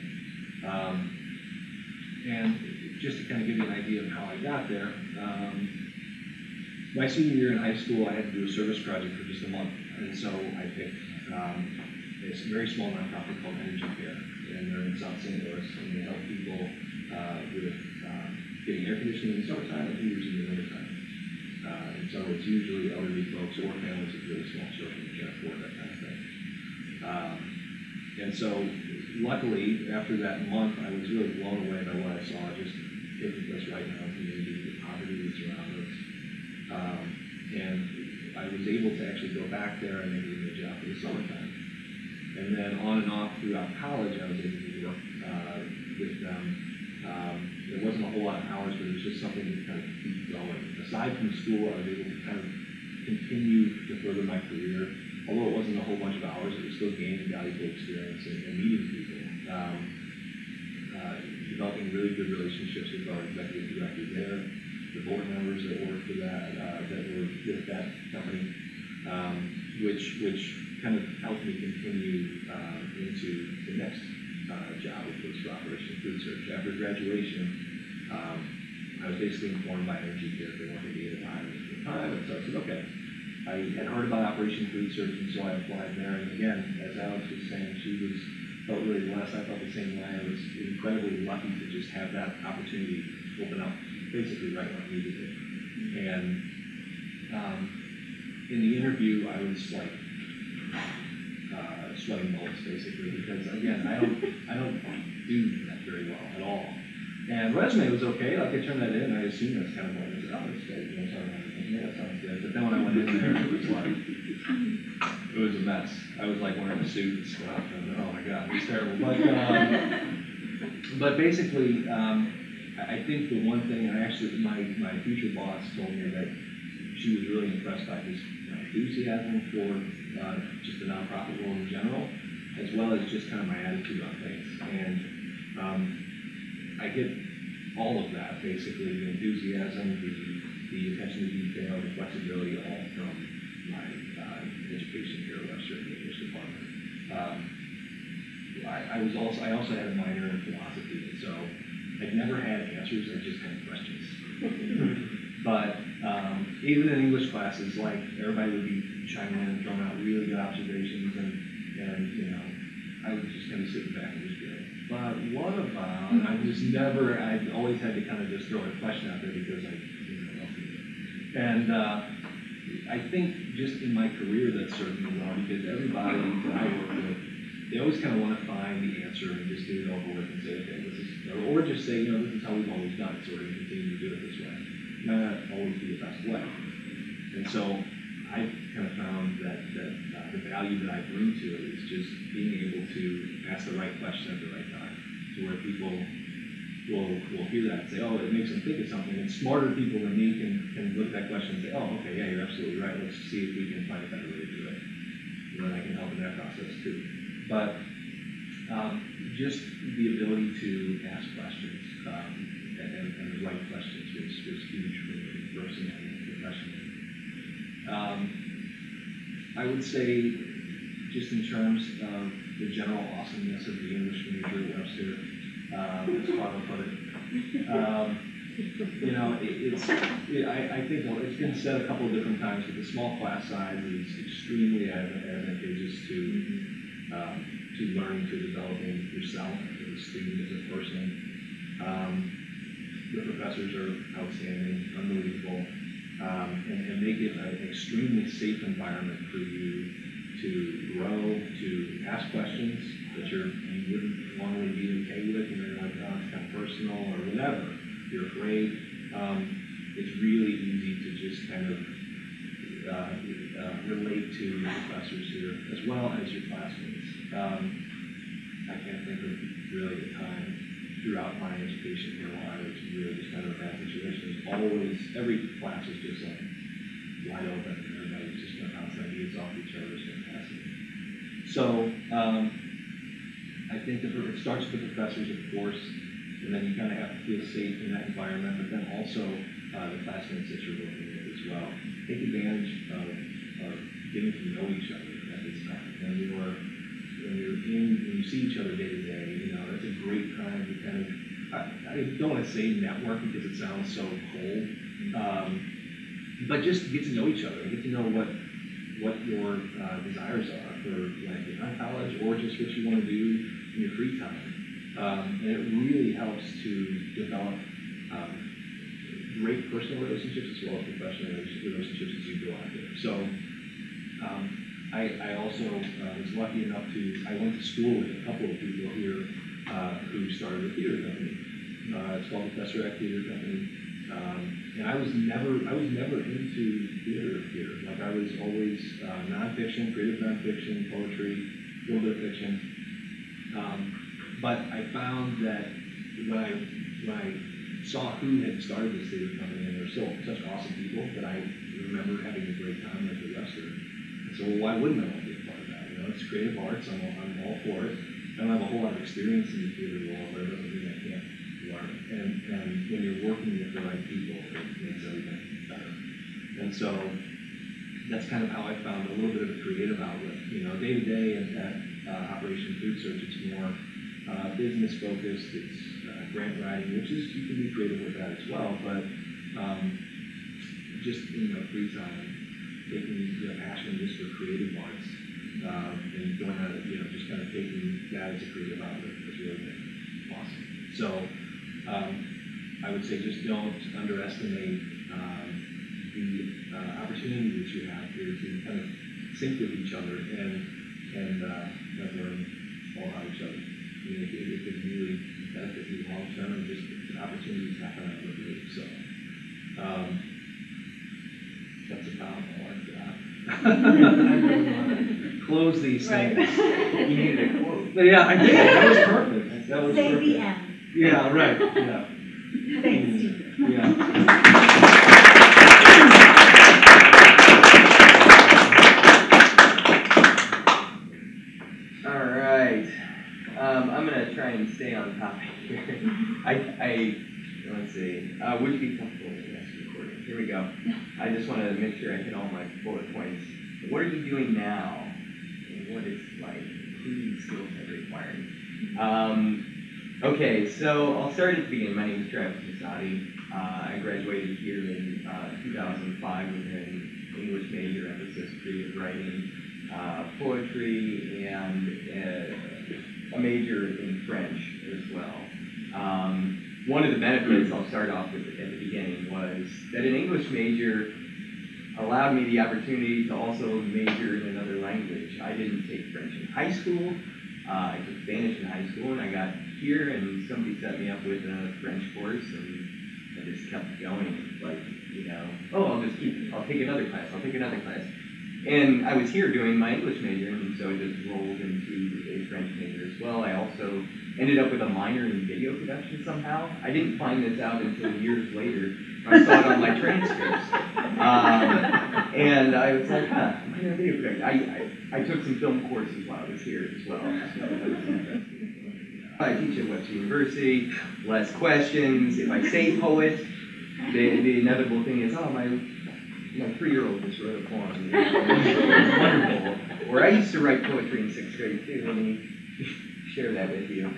And just to kind of give you an idea of how I got there, my senior year in high school, I had to do a service project for just a month. And so I picked this very small nonprofit called Energy Care. And they're in South St. Louis, and they help people with getting air conditioning in the summertime and heaters in the wintertime. And so it's usually elderly folks or families with really small children who can't afford that kind of thing. And so luckily, after that month, I was really blown away by what I saw just taking place right now in the community, the poverty that's around us. And I was able to actually go back there and they gave me a job for the summertime. And then on and off throughout college, I was able to work with them. There wasn't a whole lot of hours, but it was just something to kind of keep going. Aside from school, I was able to kind of continue to further my career. Although it wasn't a whole bunch of hours, it was still gaining valuable experience and meeting people. Developing really good relationships with our executive director there, the board members that worked for that were with that company, which kind of helped me continue into the next job, which was for Operation Food Search. After graduation, I was basically informed by Energy Care they wanted to get an item at the time, and so I said, okay. I had heard about Operation Food Search, and so I applied there. And again, as Alex was saying, felt really blessed. I felt the same way. I was incredibly lucky to just have that opportunity open up basically right when I needed it. And in the interview, I was like sweating bullets basically, because again, I don't do that very well at all. And resume was okay. Like I turned that in, I assumed that's kind of what it was. Oh, that's good. You know, yeah, that sounds good. But then when I went in there, it was like, it was a mess. I was like wearing a suit and stuff, and oh my god, it was terrible. But basically, I think the one thing, and actually my future boss told me that she was really impressed by his enthusiasm for just the nonprofit world in general, as well as just kind of my attitude on things. And I get all of that, basically, the enthusiasm, the attention to detail, the flexibility, all from my education here at Webster in the English department. I also had a minor in philosophy, and so I never had answers, I just had questions. But even in English classes, like everybody would be chiming in and throwing out really good observations, and you know, I was just kind of sitting back and just be like, but what about? And I always had to kind of just throw a question out there because I didn't know what else to do. And I think just in my career that served me well, because everybody that I work with, they always kind of want to find the answer and just get it over with and say, okay, this is, or just say, you know, this is how we've always done it, so we're going to continue to do it this way. It may not always be the best way. And so I kind of found that the value that I bring to it is just being able to ask the right question at the right time, to where people will hear that and say, oh, it makes them think of something. And smarter people than me can look at that question and say, oh, okay, yeah, you're absolutely right. Let's see if we can find a better way to do it. And then I can help in that process too. But just the ability to ask questions and the right questions was huge for me personally and professionally. I would say, just in terms of the general awesomeness of the English major at Webster, as Karla put it, you know, I think it's been said a couple of different times, but the small class size is extremely advantageous to learning, to developing yourself as a student, as a person. The professors are outstanding, unbelievable. And make it an extremely safe environment for you to grow, to ask questions that you wouldn't normally be okay with, and you're like, oh, it's kind of personal or whatever. You're afraid. It's really easy to just kind of relate to your professors here, as well as your classmates. I can't think of really a time throughout my education here where I was really just kind of in that situation. Always, every class was just like wide open, and everybody was just going to bounce ideas off each other. It's fantastic. So I think it starts with the professors, of course, and then you kind of have to feel safe in that environment, but then also the classmates that you're working with as well. Take advantage of getting to know each other at this time. When you see each other day to day, you know, that's a great time to kind of, I don't want to say network because it sounds so cold, but just get to know each other, get to know what your desires are for when you're not in college, or just what you want to do in your free time. And it really helps to develop great personal relationships as well as professional relationships as you go out there. So I also was lucky enough I went to school with a couple of people here who started a theater company. It's called the Webster Theater Company. And I was never into theater here. Like I was always nonfiction, creative nonfiction, poetry, a little bit of fiction. But I found that when I saw who had started this theater company, and they were such awesome people that I remember having a great time at the Webster. And so why wouldn't I want to be a part of that? You know, it's creative arts. I'm all for it. I don't have a whole lot of experience in the theater world, but it doesn't mean I can't learn. And when you're working with the right people, it makes everything better. And so that's kind of how I found a little bit of a creative outlet. You know, day to day at Operation Food Search, it's more business focused. It's grant writing, which is, you can be creative with that as well. But just in my free time, taking passion just for creative arts and going out, just kind of taking that as a creative outlet has really been awesome. So I would say just don't underestimate the opportunity that you have here to kind of sync with each other and kind of learn all about each other. It could really benefit you long term, and just it's an opportunity to happen out of it. So that's about all I've got. I really want to close these things. You needed a quote. Yeah, I did. That was perfect. That was Say perfect. the end. Yeah, right. Yeah. Thanks, Steve. Yeah. All right. I'm gonna try and stay on topic here. Let's see. Would you be comfortable with the next recording? Here we go. I just want to make sure I hit all my bullet points. What are you doing now? And what is like key skill set required? Okay, so I'll start at the beginning. My name is Travis Masadi. I graduated here in 2005 with an English major, emphasis creative writing, poetry, and a major in French as well. One of the benefits I'll start off with at the beginning was that an English major allowed me the opportunity to also major in another language. I didn't take French in high school. I took Spanish in high school, and I got here, and somebody set me up with a French course, and I just kept going, like, I'll take another class. And I was here doing my English major, and so I just rolled into a French major as well. I also ended up with a minor in video production somehow. I didn't find this out until years later. I saw it on my transcripts. And I was like, minor in video production. I took some film courses while I was here as well. So that was interesting. I teach at Webster University, less questions. If I say poet, the inevitable thing is, my 3-year-old just wrote a poem. It's wonderful. Or I used to write poetry in 6th grade too. Let me share that with you.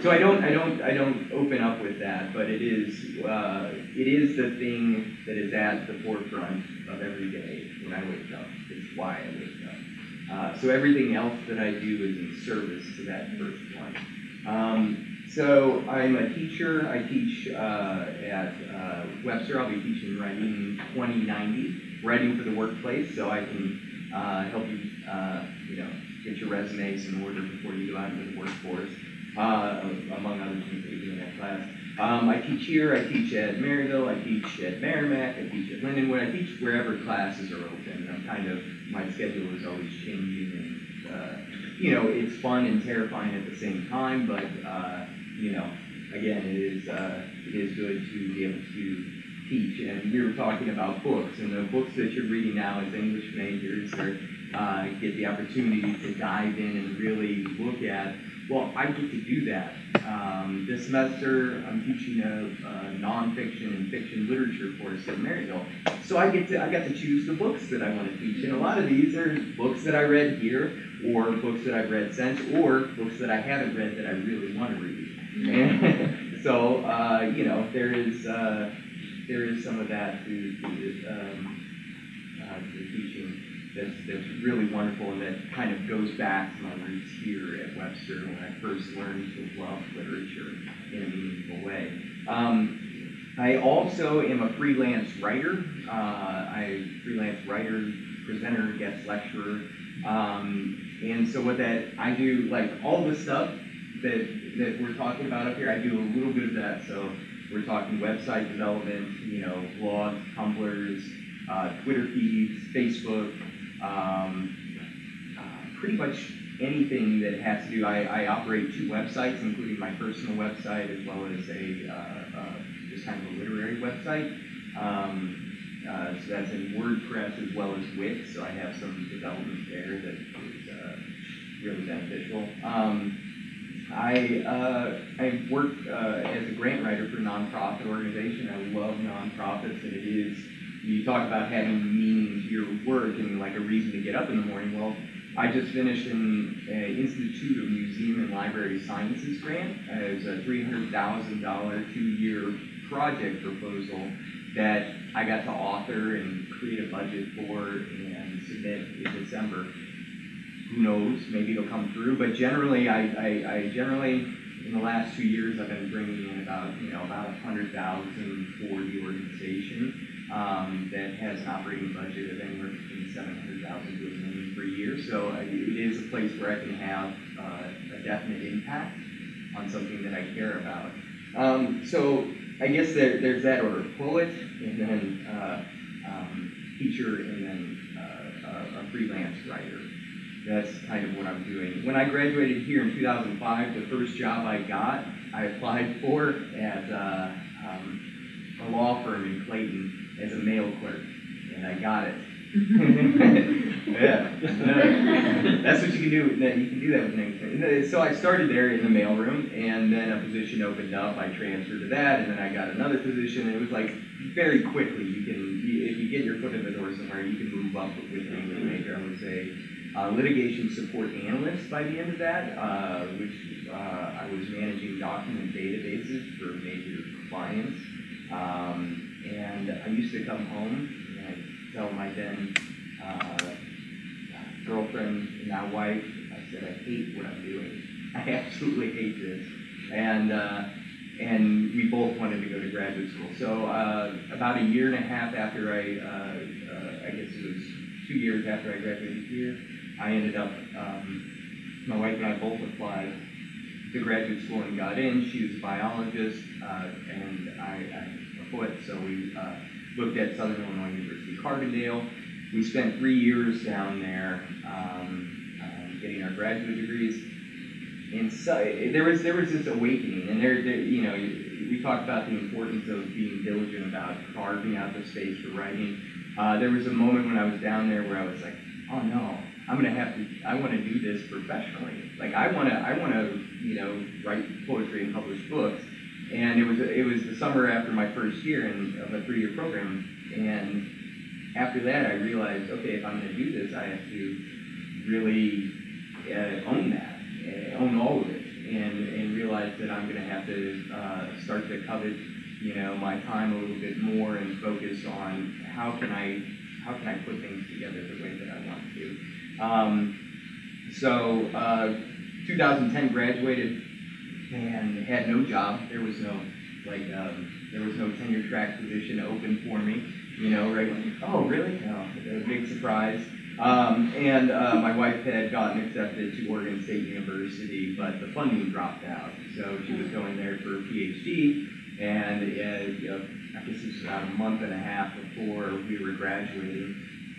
So I don't open up with that, but it is the thing that is at the forefront of every day when I wake up. It's why I wake up. So everything else that I do is in service to that first one. So I'm a teacher. I teach at Webster. I'll be teaching Writing 2090, Writing for the Workplace, so I can help you, get your resumes in order before you go out into the workforce, among other things that we do in that class. I teach here. I teach at Maryville. I teach at Merrimack. I teach at Lindenwood. I teach wherever classes are open. My schedule is always changing, and it's fun and terrifying at the same time, but again, it is good to be able to teach. And we were talking about books, and the books that you're reading now as English majors get the opportunity to dive in and really look at, I get to do that. This semester, I'm teaching a nonfiction and fiction literature course at Maryville. So I got to choose the books that I want to teach. And a lot of these are books that I read here, or books that I've read since, or books that I haven't read that I really want to read. And so, there is some of that to teaching that's really wonderful, and that kind of goes back to my roots here at Webster when I first learned to love literature in a meaningful way. I also am a freelance writer. Freelance writer, presenter, guest lecturer. And so what I do, like all the stuff that we're talking about up here, I do a little bit of that. So we're talking website development, blogs, Tumblrs, Twitter feeds, Facebook, pretty much anything that has to do. I operate 2 websites, including my personal website as well as just kind of a literary website. So that's in WordPress as well as Wix, so I have some development there that is really beneficial. I work as a grant writer for a nonprofit organization. I love nonprofits, and it is, you talk about having meaning to your work and like a reason to get up in the morning. Well, I just finished an Institute of Museum and Library Sciences grant as a $300,000 2-year project proposal that I got to author and create a budget for and submit in December. Who knows, maybe it'll come through, but generally, I generally, in the last 2 years, I've been bringing in about $100,000 for the organization that has an operating budget of anywhere between $700,000 to $1 million per year. So it is a place where I can have a definite impact on something that I care about. So I guess there's that order: poet, and then teacher, and then a freelance writer. That's kind of what I'm doing. When I graduated here in 2005, the first job I got, I applied for at a law firm in Clayton as a mail clerk, and I got it. Yeah, that's what you can do. You can do that with anything. So I started there in the mailroom, and then a position opened up. I transferred to that, and then I got another position. And it was like very quickly. If you get your foot in the door somewhere, you can move up with an English major. I would say litigation support analyst by the end of that, which I was managing document databases for major clients. And I used to come home and I'd tell my then girlfriend, now wife, I said, I hate what I'm doing. I absolutely hate this. And we both wanted to go to graduate school. So about a year and a half after I guess it was 2 years after I graduated here, I ended up, my wife and I both applied to graduate school and got in. She was a biologist, and I'm a poet, so we looked at Southern Illinois University, Carbondale. We spent 3 years down there getting our graduate degrees. And so there was this awakening, and we talked about the importance of being diligent about carving out the space for writing. There was a moment when I was down there where I was like, oh no, I want to do this professionally. Like I want to, write poetry and publish books. And it was the summer after my first year of a 3-year program. And after that, I realized, okay, if I'm going to do this, I have to really own all of it, and realize that I'm going to have to start to covet, my time a little bit more and focus on how can I put things together the way that I want to. So 2010 graduated and had no job. There was no tenure track position open for me. Right? Oh, really? No, a big surprise. And my wife had gotten accepted to Oregon State University, but the funding dropped out. So she was going there for a PhD, and I guess it was about a month and a half before we were graduating.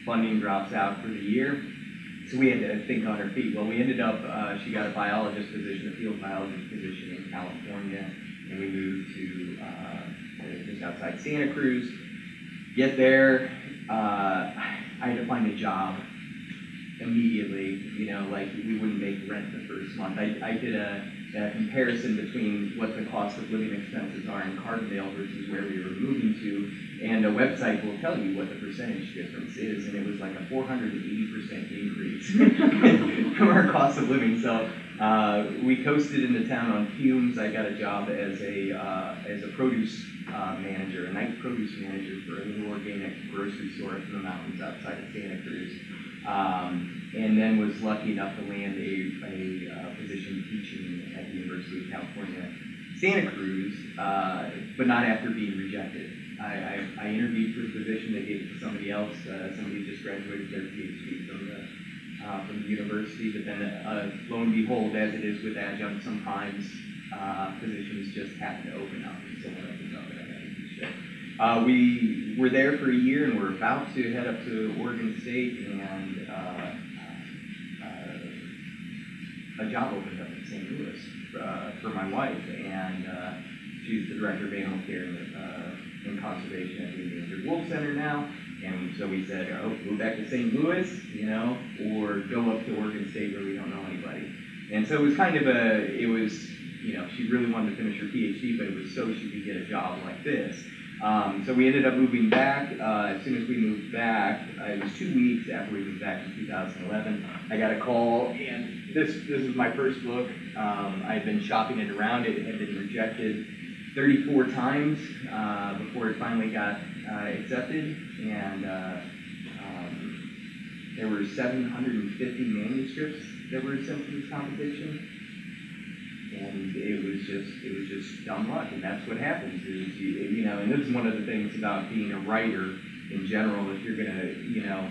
Funding drops out for the year, so we had to think on our feet. Well, we ended up, she got a biologist position, a field biologist position in California, and we moved to just outside Santa Cruz. Get there, I had to find a job immediately, we wouldn't make rent the first month. I did a comparison between what the cost of living expenses are in Carbondale versus where we were moving to, and a website will tell you what the percentage difference is, and it was like a 480% increase from our cost of living. So we coasted into town on fumes. I got a job as a produce manager, a night produce manager for a little organic grocery store up in the mountains outside of Santa Cruz. And then was lucky enough to land a position teaching at the University of California, Santa Cruz, but not after being rejected. I interviewed for the position, they gave it to somebody else, somebody who just graduated their PhD from the university, but then lo and behold, as it is with adjunct, sometimes positions just happen to open up, and someone opens up and I got to teach it. We were there for a year, and we're about to head up to Oregon State, and a job opened up in St. Louis for my wife, and she's the director of animal care and conservation at the Endangered Wolf Center now. And so we said, go back to St. Louis, or go up to Oregon State where we don't know anybody. And so it was kind of she really wanted to finish her PhD, but it was so she could get a job like this. So we ended up moving back. As soon as we moved back, it was 2 weeks after we moved back in 2011, I got a call, and this was my first book. I had been shopping it around. It had been rejected 34 times before it finally got accepted, and there were 750 manuscripts that were sent to this competition. And it was just dumb luck, and that's what happens is, you know, and this is one of the things about being a writer in general, if you're gonna, you know,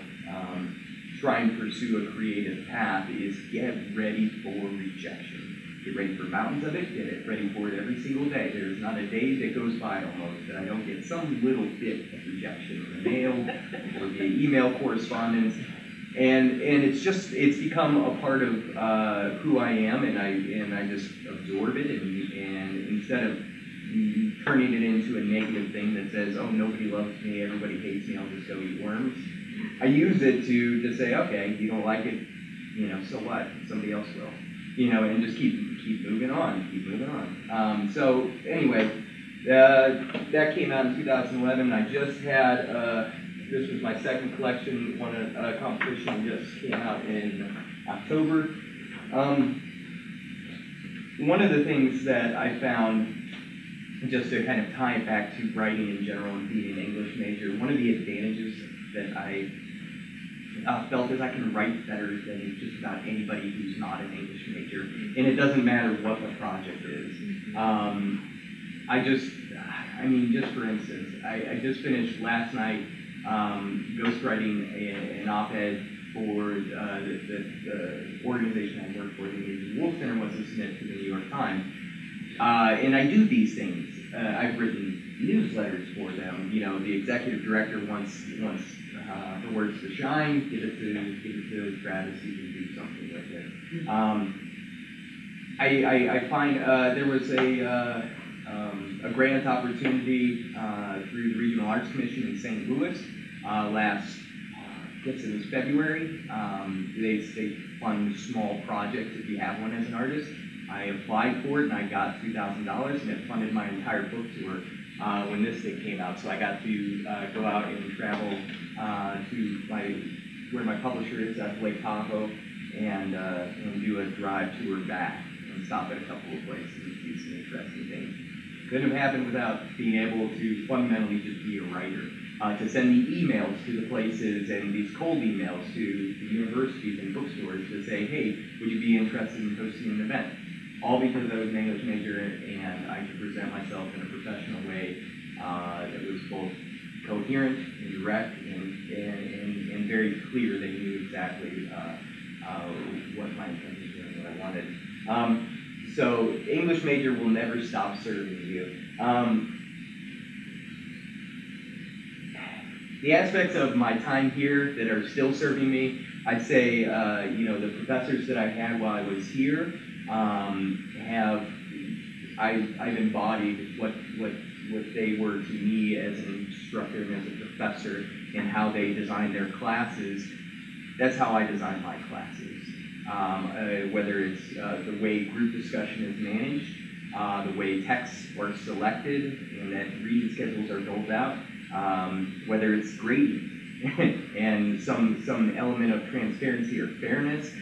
try and pursue a creative path, is get ready for rejection. Get ready for mountains of it, get ready for it every single day. There's not a day that goes by almost that I don't get some little bit of rejection in the mail or via email correspondence. And it's become a part of who I am, and I just absorb it, and instead of turning it into a negative thing that says, oh, nobody loves me, everybody hates me, I'll just go eat worms, I use it to say, okay, you don't like it, you know, so what? Somebody else will, you know, and just keep moving on, so anyway, that came out in 2011. I just had. This was my second collection, won a competition, just came out in October. One of the things that I found, just to kind of tie it back to writing in general and being an English major, one of the advantages that I felt is I can write better than just about anybody who's not an English major, and it doesn't matter what the project is. Just for instance, I just finished last night ghostwriting an op-ed for the organization I work for, the Asian Wolf Center, was to submit to the New York Times. And I do these things. I've written newsletters for them. You know, the executive director wants her words to shine, give it to Travis, he can do something with it. I find there was a grant opportunity through the Regional Arts Commission in St. Louis last, I guess it was February. They fund small projects if you have one as an artist. I applied for it and I got $2,000, and it funded my entire book tour when this thing came out. So I got to go out and travel to where my publisher is at Lake Tahoe and do a drive tour back and stop at a couple of places and see some interesting things. Couldn't have happened without being able to fundamentally just be a writer, to send the emails to the places and these cold emails to the universities and bookstores to say, hey, would you be interested in hosting an event? All because I was an English major and I could present myself in a professional way that was both coherent and direct and very clear. They knew exactly what my intentions were and what I wanted. So English major will never stop serving you. The aspects of my time here that are still serving me, I'd say, you know, the professors that I had while I was here I've embodied what they were to me as an instructor and as a professor, and how they design their classes. That's how I design my classes. Whether it's the way group discussion is managed, the way texts are selected and that reading schedules are doled out, whether it's grading and some element of transparency or fairness.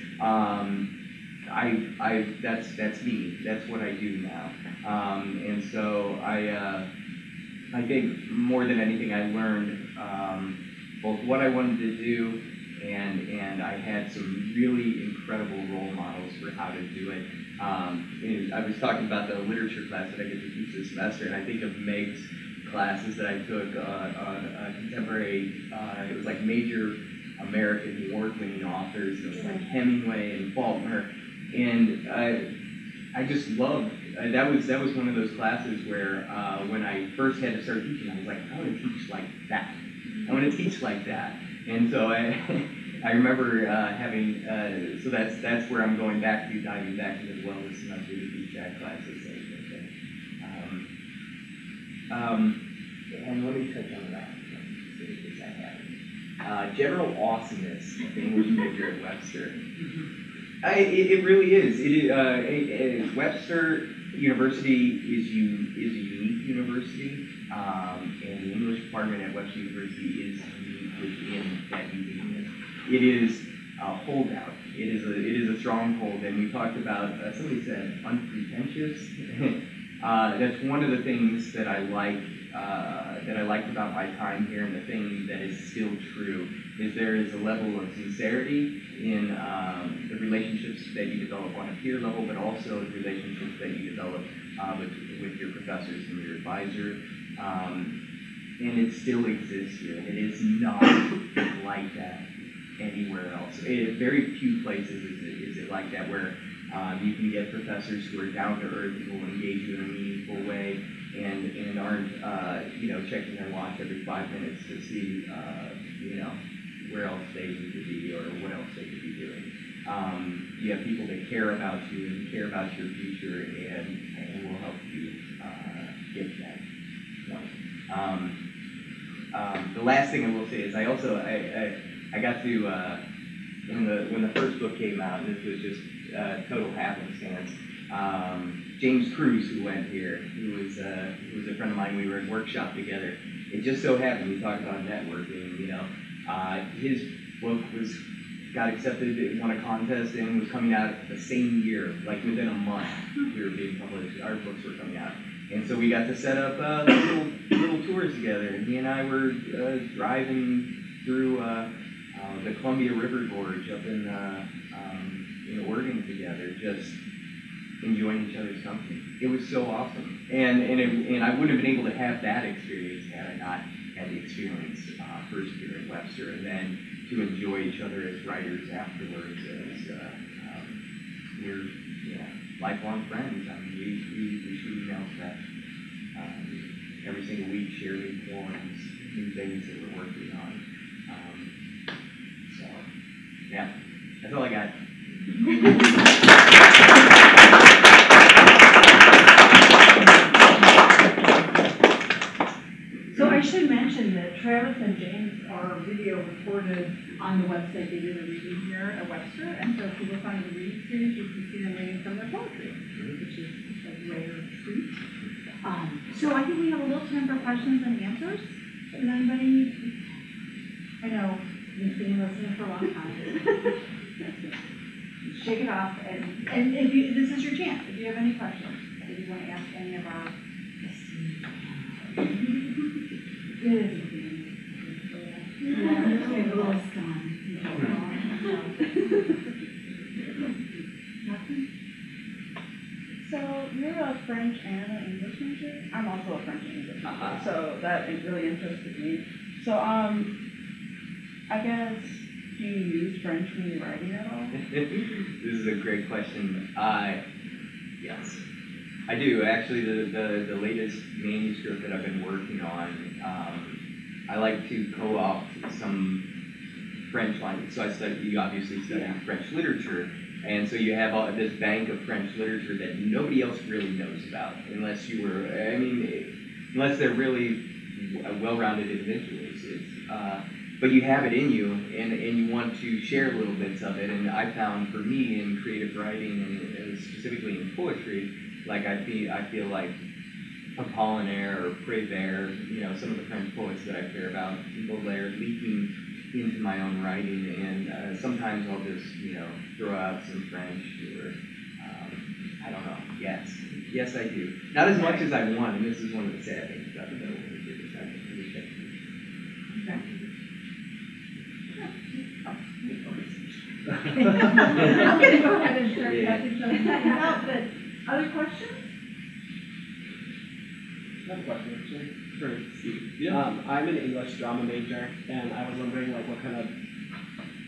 That's me. That's what I do now. And so I think more than anything I learned both what I wanted to do, and I had some really incredible role models for how to do it. I was talking about the literature class that I get to teach this semester, and I think of Meg's classes that I took on contemporary, it was like major American award-winning authors, and it was like Hemingway and Faulkner, and I just loved, that was one of those classes where when I first had to start teaching, I was like, I want to teach like that. I want to teach like that. And so I remember having, so that's where I'm going back to, diving back into the wellness semester to teach that class. And let me touch on that. Because I have general awesomeness of the English major at Webster. It really is. Webster University is a unique university, and the English department at Webster University is unique within that uniqueness. It is a holdout. It is a stronghold, and we talked about, somebody said unpretentious. That's one of the things that I like about my time here, and the thing that is still true is there is a level of sincerity in the relationships that you develop on a peer level, but also the relationships that you develop with your professors and your advisor. And it still exists here. It is not like that anywhere else. Very few places is it like that, where you can get professors who are down to earth, who will engage you in a meaningful way, and aren't checking their watch every 5 minutes to see where else they need to be or what else they could be doing. You have people that care about you and care about your future, and will help you get to that point. The last thing I will say is I got to when the first book came out, and this was just total happenstance. James Cruz, who went here, who was a friend of mine, we were in workshop together. It just so happened, we talked about networking, his book got accepted, won a contest, and was coming out the same year, like within a month we were being published, our books were coming out. And so we got to set up little tours together, and he and I were driving through the Columbia River Gorge up in Oregon together, just enjoying each other's company. It was so awesome, and I wouldn't have been able to have that experience had I not had the experience first here at Webster, and then to enjoy each other as writers afterwards. As we're lifelong friends. I mean, we shoot emails back every single week, share new forums, new things that we're working on. So, yeah, that's all I got. So I should mention that Travis and James are video recorded on the website. They did a reading here at Webster, and so if you look on the reading series, you can see them reading from their poetry, which is a rare treat. So I think we have a little time for questions and answers. Does anybody? I know you've been listening for a long time. Shake it off, and if you, this is your chance. If you have any questions, if you want to ask any of our esteemed it is a little stunned. So you're a French and an English major? I'm also a French and English major, so that really interested me. So I guess, do you use French when you're writing at all? This is a great question. Yes, I do. Actually, the latest manuscript that I've been working on, I like to co-opt some French language. So you obviously study French literature, and so you have this bank of French literature that nobody else really knows about, unless they're really well-rounded individuals. But you have it in you, and you want to share little bits of it. And I found, for me, in creative writing, and specifically in poetry, like I feel like Apollinaire or Prévert, some of the French poets that I care about, people there leaking into my own writing, and sometimes I'll just, throw out some French, or I don't know. Yes, I do. Not as much as I want, and this is one of the sad things about the middle of the year. I'm going to go ahead and start passing something out, but other questions? I have a question, actually, for Steve. Yeah. I'm an English drama major, and I was wondering, what kind of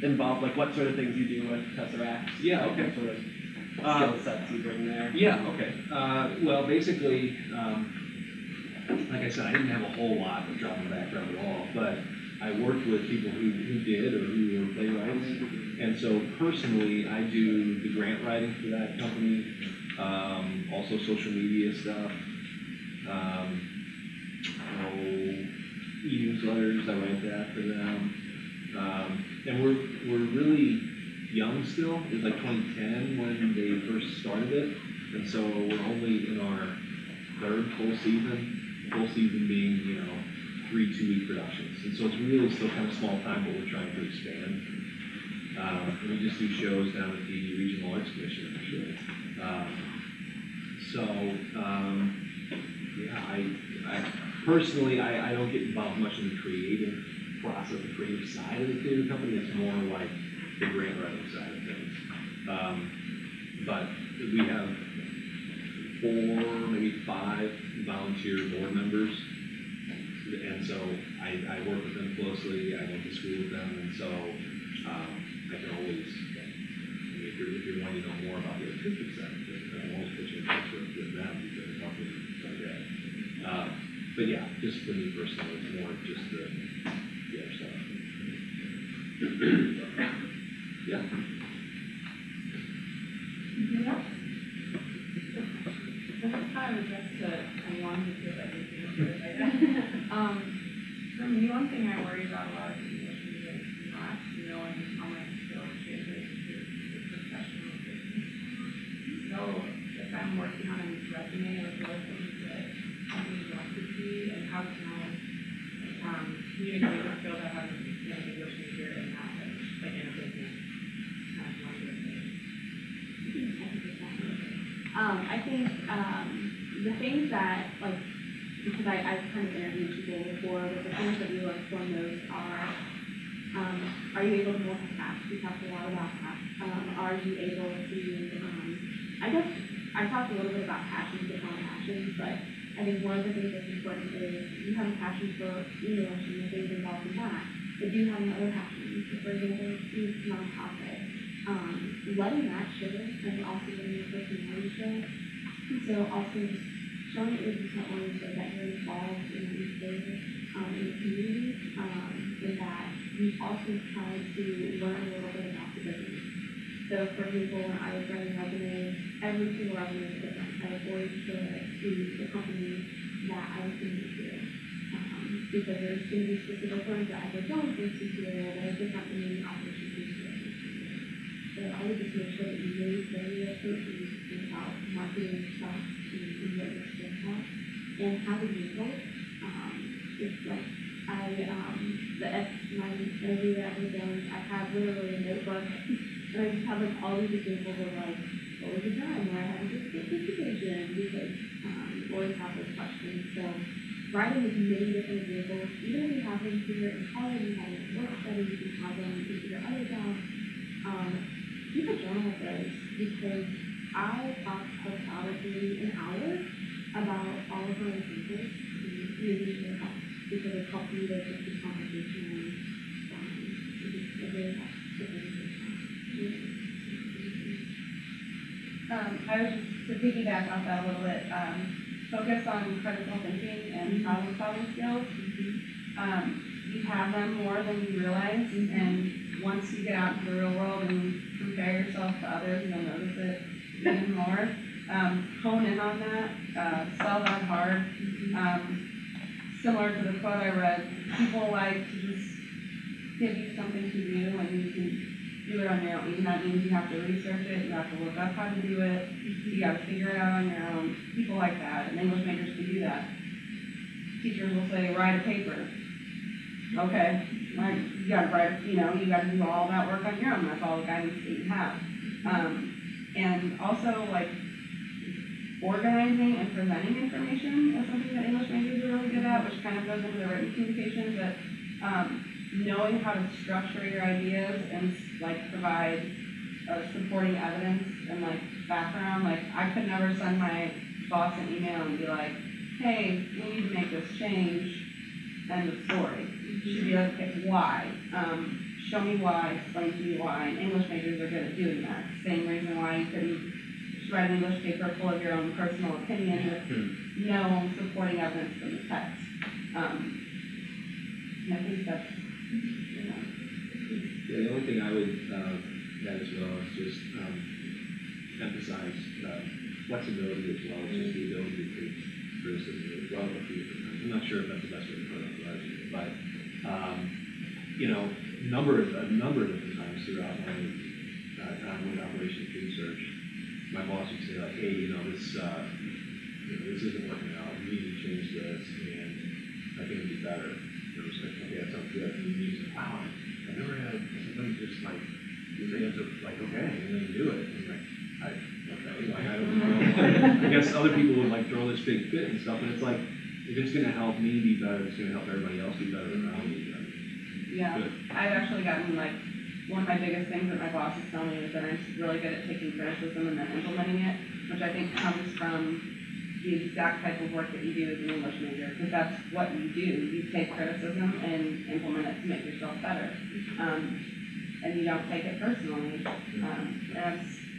involved, what sort of things you do with Tesseract? Yeah, okay. What sort of skill sets you bring there? Yeah, okay. Well, basically, like I said, I didn't have a whole lot of drama background at all, but I worked with people who did, or who were playwrights. And so personally, I do the grant writing for that company, also social media stuff, e-newsletters, I write that for them. And we're really young still. It was like 2010 when they first started it. And so we're only in our third full season being, 3 2-week productions. And so it's really still kind of small time, but we're trying to expand. We just do shows down at the Regional Arts Commission, actually. I personally, I don't get involved much in the creative process, the creative side of the theater company. It's more like the grant writing side of things. But we have 4, maybe 5 volunteer board members, and so I work with them closely. I went to school with them, and so I can always, if you're wanting to know more about the artistic side of things, I can always put you in touch with them because it's helping like that. But yeah, just for me personally, it's more just the other stuff. Yeah. Kind of just to, I wanted to feel that for me, one thing I worry about a lot of English music is not knowing how my skills translate to professional business. So if I'm working on a resume or what things that companies want to see, and how can I communicate the skills I have as an English major and not like in a business kind of one of those things. I think the things that, like, because I've kind of interviewed people before, but the things that we look for most are you able to multitask? We talked a lot about that. Are you able to, I guess I talked a little bit about passions, different passions, but I think one of the things that's important is you have a passion for English and the things involved in that, but do you have any other passions? So for example, youth nonprofit. Letting that show and also letting your personality show. So also just showing that you're not only so that you're involved in these things in the community, and that you also try to learn a little bit about the business. So for example, when I was writing resumes, every single resume is different. I always show it to the company that I was going to do. Because there's going to be specific words that I would don't think to do that are different than the operations do. So I would just make sure that you really study your approach and you think about marketing stuff and what your strengths are and how to use it. It's like my interview that I was doing, I have literally a notebook and I just have like all these examples of like, what was the time where I had to get this situation because always have those questions. So writing with many different examples, even if you have them here in college, you have them in work study, you can have them in your other jobs. Keep a journal of those because I talk for probably an hour about all of my examples and using it helps because it helps me to get this conversation and it really helps to I was just to piggyback off that a little bit, focus on critical thinking and problem solving skills. You have them more than you realize, and once you get out into the real world and compare yourself to others, you'll notice it even more. Hone in on that, sell that hard. Similar to the quote I read, people like to just give you something to do and you can do it on your own. Even that means you have to research it, you have to look up how to do it, you got to figure it out on your own. People like that, and English majors can do that. Teachers will say, write a paper. Okay, you got to write, you got to do all that work on your own. That's all the guidance that you have. And also, like, organizing and presenting information is something that English majors are really good at, which kind of goes into the written communication, but knowing how to structure your ideas and, like, provide supporting evidence and, like, background. Like, I could never send my boss an email and be like, hey, we need to make this change, end of story. Should be like, okay, why? Show me why, explain to me why. And English majors are good at doing that. Same reason why you couldn't just write an English paper full of your own personal opinion with no supporting evidence from the text. And I think that's, Yeah, the only thing I would add as well is just emphasize flexibility as well. It's just the ability to take criticism as well. I'm not sure if that's the best way to put it, but a number of different times throughout my time with Operation Food Search, my boss would say like, hey, this isn't working out. We need to change this, and I think it'd be better. And I was like, okay, that sounds good. And he's like, wow, I've never had somebody just like answer like, okay, and then do it. And like, okay, like I don't know. I guess other people would like throw this big fit and stuff, and it's like, if it's gonna help me be better, it's gonna help everybody else be better around me. Yeah, Good. I've actually gotten like, one of my biggest things that my boss is telling me is that I'm really good at taking criticism and then implementing it, which I think comes from the exact type of work that you do as an English major, because that's what you do. You take criticism and implement it to make yourself better. And you don't take it personally. And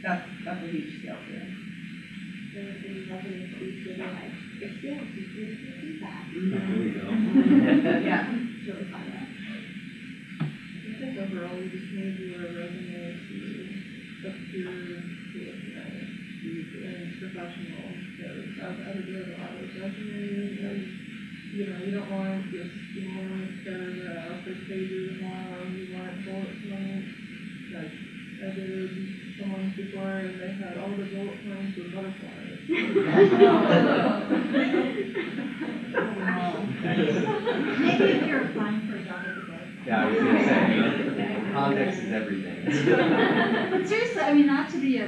that's a huge skill too. There There we go. Yeah. It's really fun. I think overall we just need your resume to appear and professional. Because I've had to do a lot of resumes and, you know, you don't want just one paragraph or pages long, you want bullet points. Like I did someone before and they had all the bullet points with butterflies. Maybe if you're applying for a job at the Yeah, I was gonna say, context is everything. But seriously, I mean, not to be a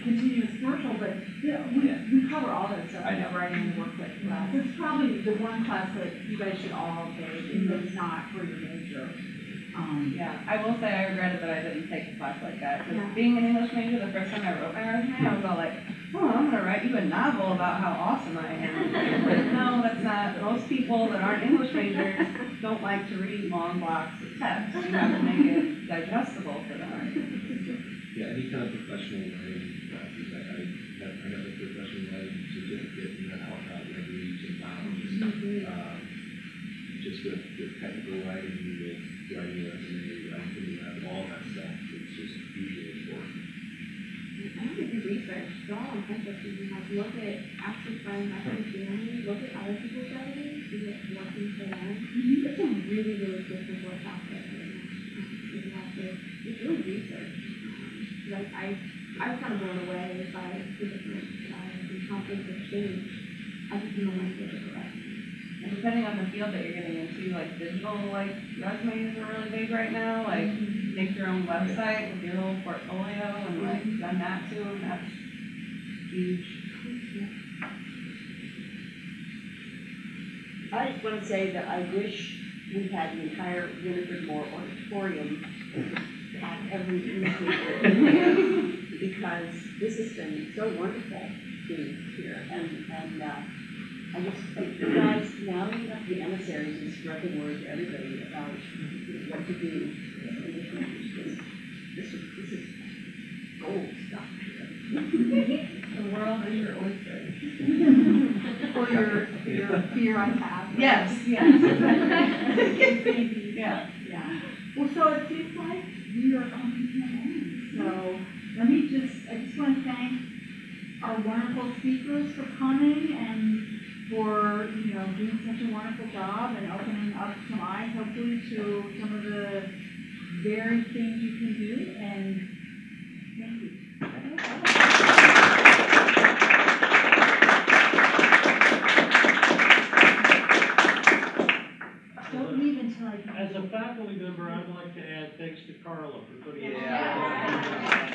continuous commercial, but we cover all that stuff in the writing and workbook class. It's probably the one class that you guys should all take if it's not for your major. Yeah, I will say I regretted that I didn't take a class like that. Because being an English major, the first time I wrote my resume, I was all like, oh, I'm going to write you a novel about how awesome I am. But no, that's not. Most people that aren't English majors don't like to read long blocks of text. You have to make it digestible for them. Yeah, any kind of professional writing classes. I got the professional writing certificate, and that helped out with leaps and bounds. Just with technical writing, with writing a resume, writing for the web, all that stuff. It's just hugely important. I don't think research, so all I'm interested in, like, look at, actually find my family, look at other people's writings, see what's working for them. There's some really, really different work out there right now. You have to, it's really research. Like, I was kind of blown away by the different concepts of change. I just didn't know what to correct. And depending on the field that you're getting into, like digital resumes are really big right now. Like make your own website with your little portfolio and send that to them. That's huge. I just want to say that I wish we had the entire Winifred Moore Auditorium at every newspaper because this has been so wonderful being here. And I just think you guys, now you have the emissaries and spread the word to everybody about what to do. This is gold stuff. The world is your oyster. Or your fear I have. Yes, yes. Yeah. Yeah. Well, so it seems like we are coming to an end. So I just want to thank our wonderful speakers for coming and for, doing such a wonderful job and opening up some eyes, hopefully, to some of the varied things you can do. And thank you. Don't leave until I. As a faculty member, I'd like to add thanks to Karla for putting Yeah.